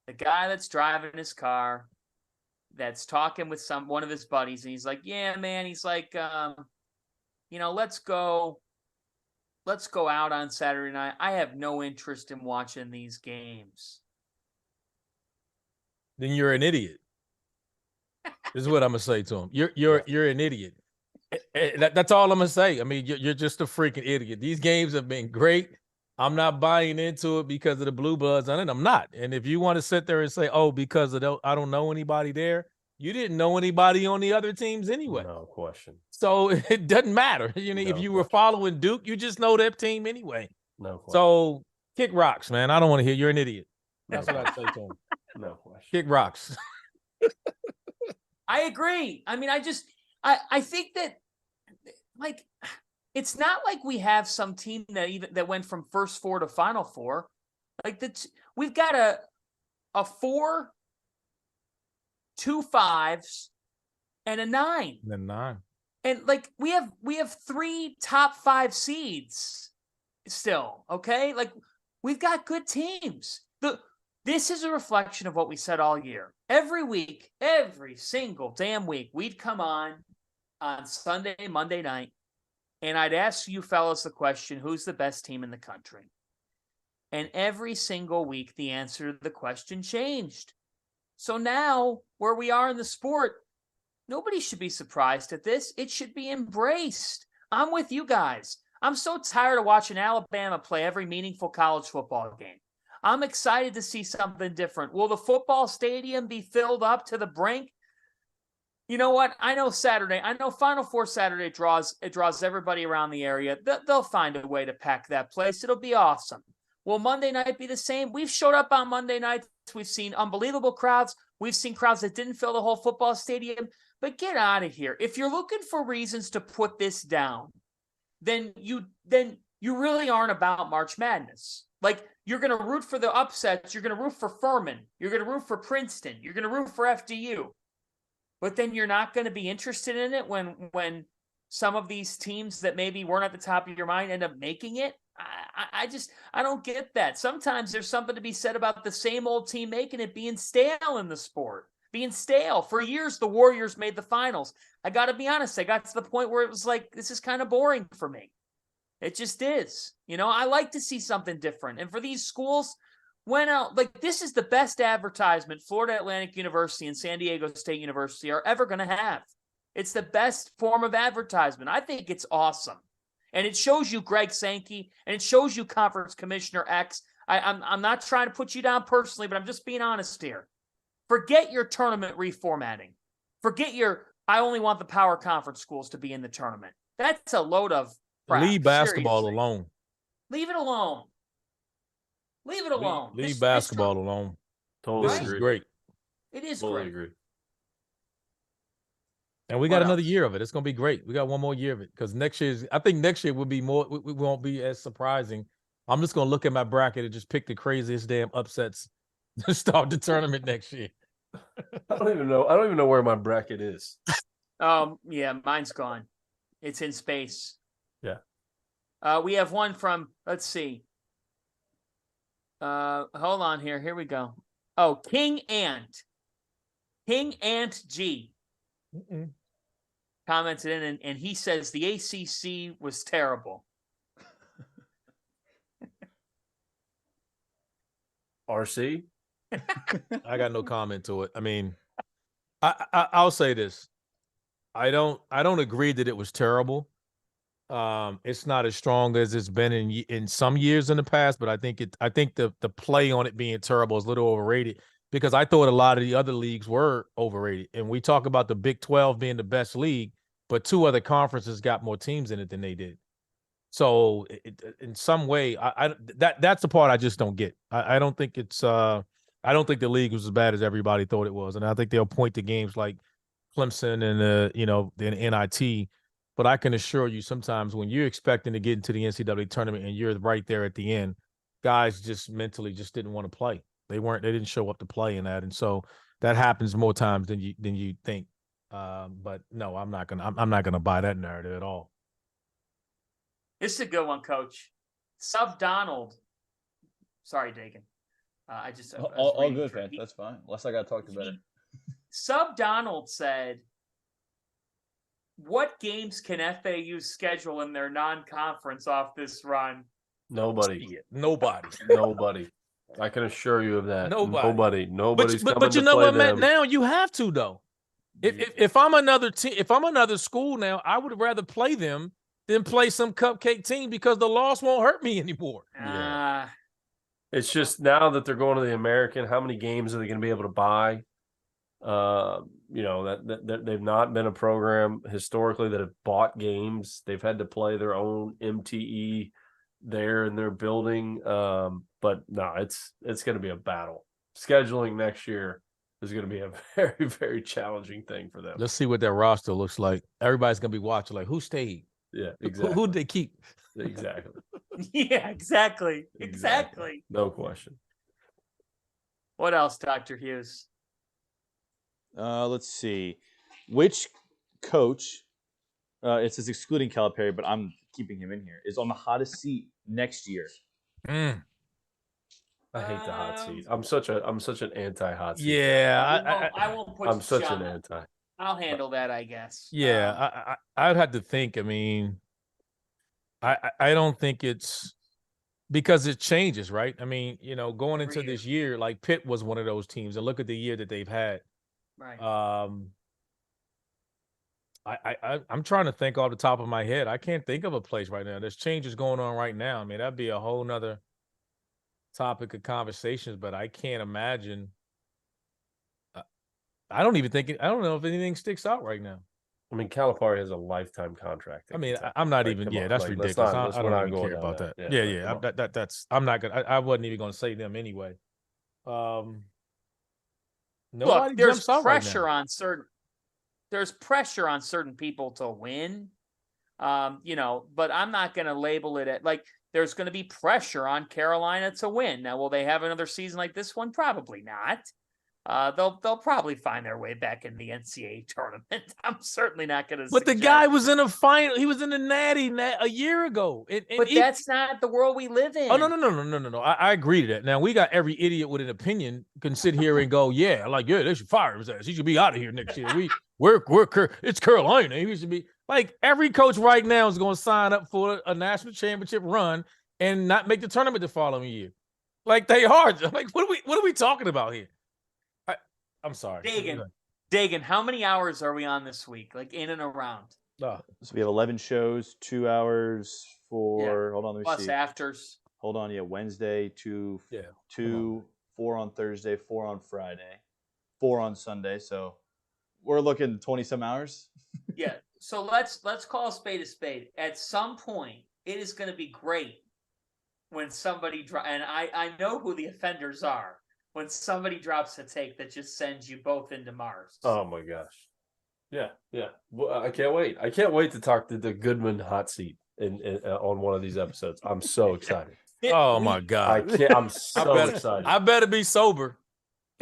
The guy that's driving his car, that's talking with one of his buddies, and he's like, yeah, man, he's like, let's go out on Saturday night. I have no interest in watching these games. Then you're an idiot. This is what I'm gonna say to him. You're an idiot. That's all I'm gonna say. I mean, you're just a freaking idiot. These games have been great. I'm not buying into it because of the blue bloods on it. I'm not. And if you want to sit there and say, "Oh, because of I don't know anybody there," you didn't know anybody on the other teams anyway. No question. So it doesn't matter. You know, No if you were question. following Duke, you just know that team anyway. No question. So kick rocks, man. I don't want to hear you're an idiot. That's No what I say to him. No question. Kick rocks. I agree. I mean, I think that, like, it's not like we have some team that went from first four to Final Four. Like, we've got a 4, 2 5s, and a 9. And then 9. And like we have 3 top 5 seeds still. Okay, like we've got good teams. This is a reflection of what we said all year. Every week, every single damn week, we'd come on Sunday, Monday night, and I'd ask you fellas the question, who's the best team in the country? And every single week, the answer to the question changed. So now, where we are in the sport, nobody should be surprised at this. It should be embraced. I'm with you guys. I'm so tired of watching Alabama play every meaningful college football game. I'm excited to see something different. Will the football stadium be filled up to the brink? You know what? I know Final Four Saturday draws everybody around the area. They'll find a way to pack that place. It'll be awesome. Will Monday night be the same? We've showed up on Monday nights. We've seen unbelievable crowds. We've seen crowds that didn't fill the whole football stadium. But get out of here. If you're looking for reasons to put this down, then you really aren't about March Madness. Like, you're going to root for the upsets. You're going to root for Furman. You're going to root for Princeton. You're going to root for FDU. But then you're not going to be interested in it when some of these teams that maybe weren't at the top of your mind end up making it. I don't get that. Sometimes there's something to be said about the same old team making it being stale in the sport. Being stale. For years, the Warriors made the finals. I got to be honest. I got to the point where it was like, this is kind of boring for me. It just is. You know, I like to see something different. And for these schools, this is the best advertisement Florida Atlantic University and San Diego State University are ever going to have. It's the best form of advertisement. I think it's awesome. And it shows you Greg Sankey, and it shows you Conference Commissioner X. I'm not trying to put you down personally, but I'm just being honest here. Forget your tournament reformatting. Forget I only want the power conference schools to be in the tournament. That's a load of crap. Leave basketball Seriously. alone. Leave it alone. Leave it alone. Leave basketball alone. Totally This agree. is great. It is Totally great. agree. And we got another year of it. It's going to be great. We got one more year of it because I think next year will be more. We won't be as surprising. I'm just going to look at my bracket and just pick the craziest damn upsets to start the tournament next year. I don't even know where my bracket is. Yeah, mine's gone. It's in space. Yeah. We have one from, let's see. Hold on here. Here we go. Oh, King Ant G. Commented in, and he says the ACC was terrible. RC? I got no comment to it. I mean, I'll say this. I don't agree that it was terrible. It's not as strong as it's been in some years in the past, but I think the play on it being terrible is a little overrated because I thought a lot of the other leagues were overrated. And we talk about the Big 12 being the best league, but 2 other conferences got more teams in it than they did. So in some way, that's the part I just don't get. I don't think it's I don't think the league was as bad as everybody thought it was, and I think they'll point to games like Clemson and the NIT. But I can assure you, sometimes when you're expecting to get into the NCAA tournament and you're right there at the end, guys just mentally just didn't want to play. They didn't show up to play in that, and so that happens more times than you think. But no, I'm not gonna buy that narrative at all. This is a good one, Coach. Sub Donald. Sorry, Dagan. I all good, man. That's fine. Unless I got to talk to better. Sub Donald said, "What games can FAU schedule in their non-conference off this run?" Nobody. Nobody. I can assure you of that. Nobody. Nobody's coming but you to know play what, Matt? them. Now you have to though. If I'm another team, if I'm another school now, I would rather play them than play some cupcake team because the loss won't hurt me anymore. Yeah. It's just now that they're going to the American, how many games are they going to be able to buy? That they've not been a program historically that have bought games. They've had to play their own MTE there in their building. But no, it's going to be a battle. Scheduling next year is going to be a very, very challenging thing for them. Let's see what their roster looks like. Everybody's going to be watching like, who stayed? Yeah, exactly. Who'd they keep? Exactly. Yeah, exactly. No question. What else, Dr. Hughes? Let's see. Which coach, it says excluding Calipari, but I'm keeping him in here, is on the hottest seat next year? I hate the hot seat. I'm such an anti-hot seat. Yeah, I won't put I'm such John. an anti. I'll handle that, I guess. Yeah, I'd have to think. I mean, I don't think it's because it changes, right? I mean, going into this year, like Pitt was one of those teams, and look at the year that they've had. Right. I'm trying to think off the top of my head. I can't think of a place right now. There's changes going on right now. I mean, that'd be a whole nother topic of conversations, but I can't imagine. I don't know if anything sticks out right now. I mean, Calipari has a lifetime contract. I mean, I'm not even. Yeah, that's ridiculous. I don't even care about that. Yeah. That's. I'm not gonna. I wasn't even going to say them anyway. Look, there's pressure on certain. There's pressure on certain people to win, but I'm not going to label it at like there's going to be pressure on Carolina to win. Now, will they have another season like this one? Probably not. They'll probably find their way back in the NCAA tournament. I'm certainly not going to. But the guy was in a final. He was in the Natty a year ago. But that's not the world we live in. Oh no. I agree to that. Now we got every idiot with an opinion can sit here and go, yeah, they should fire his ass. He should be out of here next year. It's Carolina. He should be like every coach right now is going to sign up for a national championship run and not make the tournament the following year. Like they are. Like what are we talking about here? I'm sorry. Dagan, how many hours are we on this week? Like in and around? So we have 11 shows, 2 hours for, hold on, let me plus see. afters. Hold on, Wednesday, 2, 4 on Thursday, 4 on Friday, 4 on Sunday. So we're looking 20-some hours. Yeah. So let's call a spade a spade. At some point, it is going to be great when somebody and I know who the offenders are. When somebody drops a take that just sends you both into Mars. Oh my gosh. Yeah. Well, I can't wait. I can't wait to talk to the Goodman hot seat on one of these episodes. I'm so excited. Oh my God. I'm so excited. I better be sober.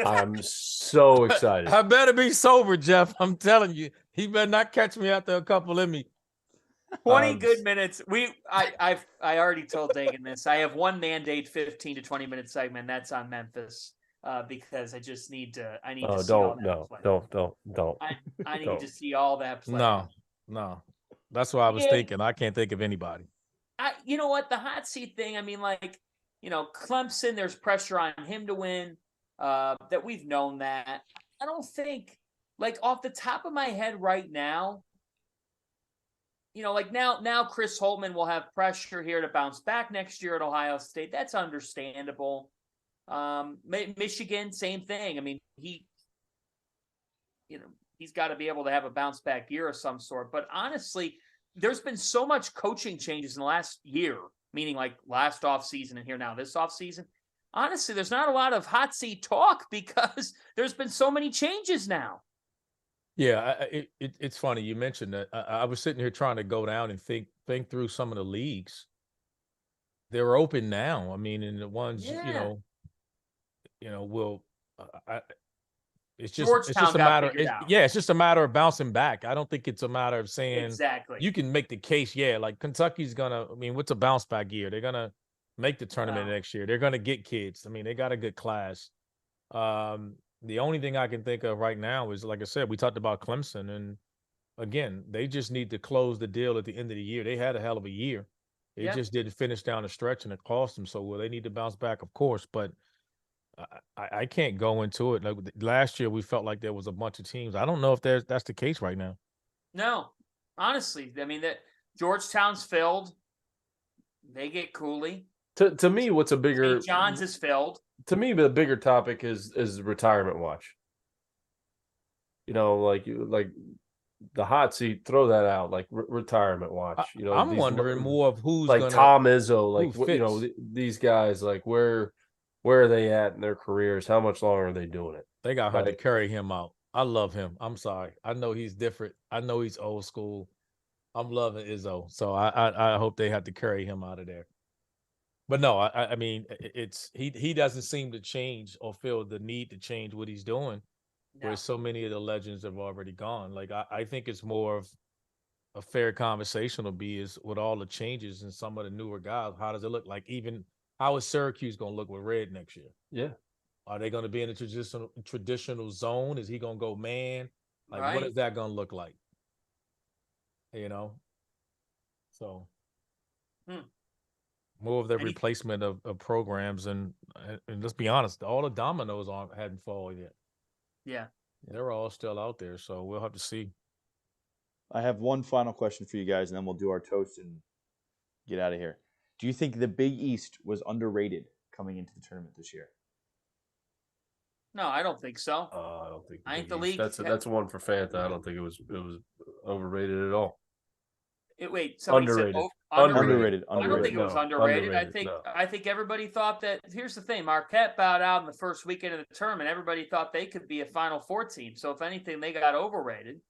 I'm so excited. I better be sober, Jeff. I'm telling you. He better not catch me after a couple of me. 20 good minutes. I already told Dagan this. I have one mandate 15 to 20 minute segment. That's on Memphis. Because I just need to. I need to see all that. Don't. I need to see all that play. No. That's what I was thinking. I can't think of anybody. You know what? The hot seat thing. I mean, Clemson. There's pressure on him to win. That we've known that. I don't think, off the top of my head right now. Now Chris Holtmann will have pressure here to bounce back next year at Ohio State. That's understandable. Michigan, same thing. I mean, he's got to be able to have a bounce back year of some sort. But honestly, there's been so much coaching changes in the last year, meaning last offseason and here now this offseason. Honestly, there's not a lot of hot seat talk because there's been so many changes now. Yeah, it's funny you mentioned that. I was sitting here trying to go down and think through some of the leagues. They're open now. I mean, and the ones it's just a matter. It's just a matter of bouncing back. I don't think it's a matter of saying exactly. You can make the case. Yeah, like Kentucky's gonna. I mean, what's a bounce back year? They're gonna make the tournament next year. They're gonna get kids. I mean, they got a good class. The only thing I can think of right now is, like I said, we talked about Clemson, and again, they just need to close the deal at the end of the year. They had a hell of a year. They just didn't finish down the stretch, and it cost them. So, they need to bounce back, of course. But I can't go into it. Like last year, we felt like there was a bunch of teams. I don't know if that's the case right now. No, honestly, I mean that Georgetown's filled. They get Cooley. To me, what's a bigger St. John's is filled. To me, the bigger topic is retirement watch. You know, like the hot seat, throw that out, like retirement watch. You know, I'm wondering more of who's like gonna, Tom Izzo, like who you know, these guys, like where are they at in their careers? How much longer are they doing it? They got to carry him out. I love him. I'm sorry. I know he's different. I know he's old school. I'm loving Izzo, so I hope they have to carry him out of there. But no, I mean, it's he doesn't seem to change or feel the need to change what he's doing. No. Where so many of the legends have already gone. Like I think it's more of a fair conversation will be is with all the changes and some of the newer guys. How does it look like? Even how is Syracuse going to look with Red next year? Yeah, are they going to be in a traditional zone? Is he going to go man? Like right. What is that going to look like? You know, so more of the replacement of programs and let's be honest, all the dominoes hadn't fallen yet. Yeah. They're all still out there, so we'll have to see. I have one final question for you guys, and then we'll do our toast and get out of here. Do you think the Big East was underrated coming into the tournament this year? No, I don't think so. I don't think. I think the league. That's one for Fanta. I don't think it was overrated at all. Wait, underrated. Said Underrated. I don't think it was underrated. Underrated. I think everybody thought that. Here's the thing: Marquette bowed out in the first weekend of the tournament. Everybody thought they could be a Final Four team. So if anything, they got overrated.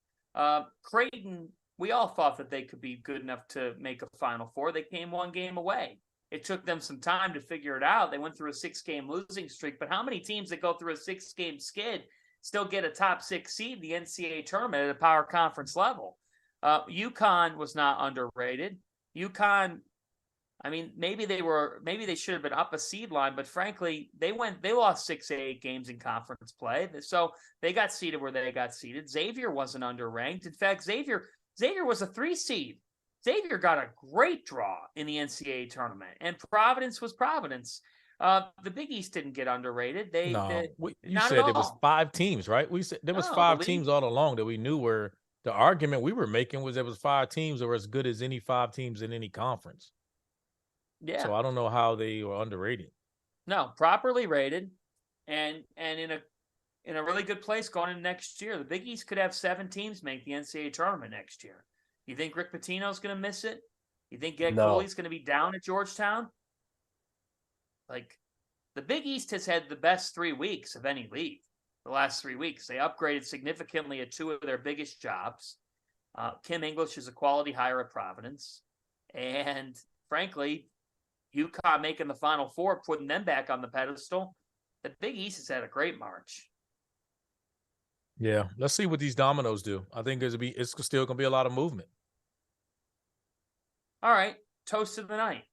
Creighton, we all thought that they could be good enough to make a Final Four. They came one game away. It took them some time to figure it out. They went through a 6-game losing streak. But how many teams that go through a 6-game skid still get a top 6 seed in the NCAA tournament at a power conference level? UConn was not underrated. UConn, I mean, maybe they should have been up a seed line, but frankly, they lost 6 of 8 games in conference play. So they got seeded where they got seeded. Xavier wasn't underranked. In fact, Xavier was a 3 seed. Xavier got a great draw in the NCAA tournament, and Providence was Providence. The Big East didn't get underrated. You said there was 5 teams, right? We said there was 5 teams all along that we knew were. The argument we were making was there was 5 teams that were as good as any 5 teams in any conference. Yeah. So I don't know how they were underrated. No, properly rated, and in a really good place going into next year. The Big East could have 7 teams make the NCAA tournament next year. You think Rick Pitino's going to miss it? You think Ged Cooley's going to be down at Georgetown? Like, the Big East has had the best 3 weeks of any league. The last 3 weeks. They upgraded significantly at 2 of their biggest jobs. Kim English is a quality hire at Providence. And frankly, UConn making the Final Four, putting them back on the pedestal. The Big East has had a great March. Yeah, let's see what these dominoes do. I think it's still going to be a lot of movement. All right, toast of the night.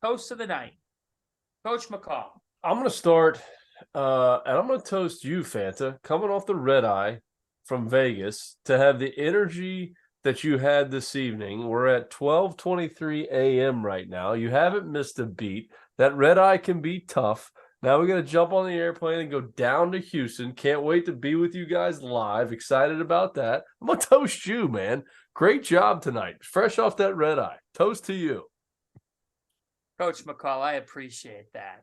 Toast of the night. Coach McCall. I'm going to start... and I'm going to toast you, Fanta, coming off the red eye from Vegas to have the energy that you had this evening. We're at 12:23 a.m. right now. You haven't missed a beat. That red eye can be tough. Now we're going to jump on the airplane and go down to Houston. Can't wait to be with you guys live. Excited about that. I'm going to toast you, man. Great job tonight. Fresh off that red eye. Toast to you. Coach McCall, I appreciate that.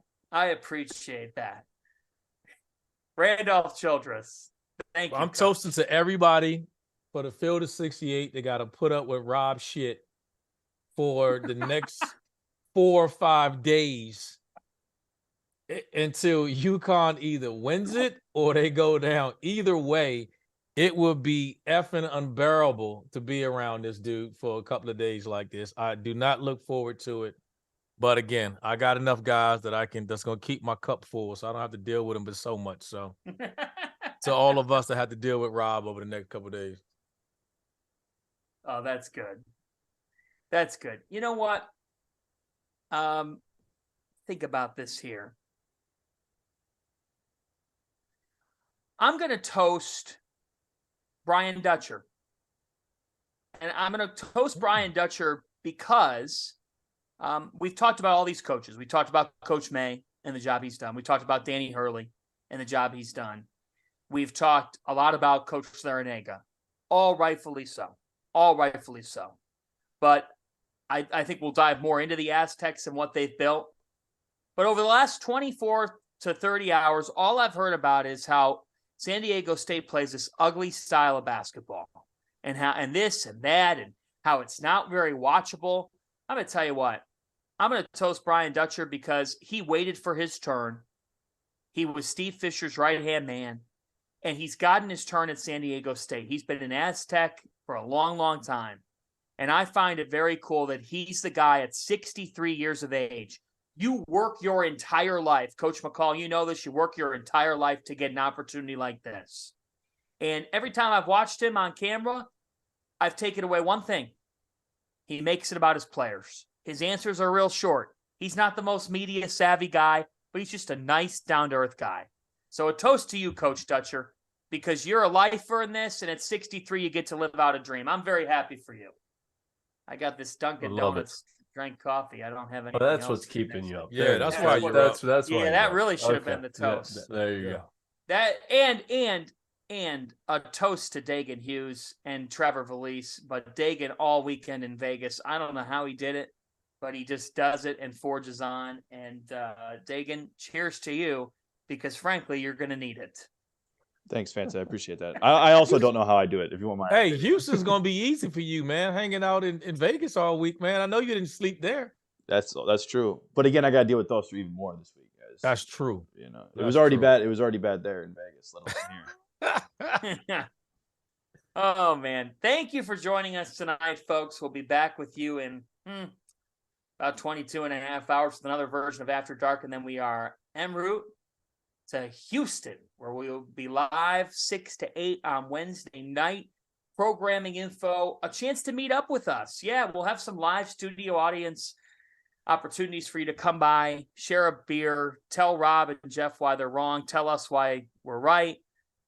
Randolph Childress. Thank you. I'm toasting to everybody for the field of 68. They got to put up with Rob shit for the next 4 or 5 days until UConn either wins it or they go down. Either way, it would be effing unbearable to be around this dude for a couple of days like this. I do not look forward to it. But again, I got enough guys that's going to keep my cup full, so I don't have to deal with them but so much. So to all of us that have to deal with Rob over the next couple of days. Oh, that's good. That's good. You know what? Think about this here. I'm going to toast Brian Dutcher. And I'm going to toast Brian Dutcher because we've talked about all these coaches. We talked about Coach May. and the job he's done. We talked about Danny Hurley and the job he's done. We've talked a lot about Coach Larinaga, all rightfully so. All rightfully so. But I think we'll dive more into the Aztecs and what they've built. But over the last 24 to 30 hours, all I've heard about is how San Diego State plays this ugly style of basketball and this and that and how it's not very watchable. I'm going to tell you what. I'm going to toast Brian Dutcher because he waited for his turn. He was Steve Fisher's right-hand man, and he's gotten his turn at San Diego State. He's been an Aztec for a long, long time. And I find it very cool that he's the guy at 63 years of age. You work your entire life. Coach McCall, you know this. You work your entire life to get an opportunity like this. And every time I've watched him on camera, I've taken away one thing. He makes it about his players. His answers are real short. He's not the most media-savvy guy, but he's just a nice, down-to-earth guy. So a toast to you, Coach Dutcher, because you're a lifer in this, and at 63, you get to live out a dream. I'm very happy for you. I got this Dunkin' Donuts, drank coffee. I don't have anything Well, that's else what's keeping you up. Yeah, that's why you're up. That's why. Yeah, that really should have been the toast. Yeah, there you go. That and a toast to Dagan Hughes and Trevor Valise, but Dagan all weekend in Vegas. I don't know how he did it, but he just does it and forges on. And Dagan, cheers to you, because frankly, you're going to need it. Thanks, Fanta. I appreciate that. I also don't know how I do it. If you want my Hey, Houston's gonna be easy for you, man. Hanging out in Vegas all week, man. I know you didn't sleep there. That's true. But again, I got to deal with those three even more this week, guys. That's true. You know, it That's was already true. bad. It was already bad there in Vegas, let alone here. Oh, man. Thank you for joining us tonight, folks. We'll be back with you in about 22 and a half hours with another version of After Dark, and then we are en route to Houston, where we will be live 6 to 8 on Wednesday night. Programming info, a chance to meet up with us. Yeah, we'll have some live studio audience opportunities for you to come by, share a beer, tell Rob and Jeff why they're wrong, tell us why we're right,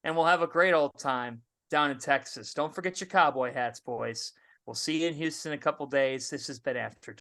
and we'll have a great old time down in Texas. Don't forget your cowboy hats, boys. We'll see you in Houston in a couple days. This has been After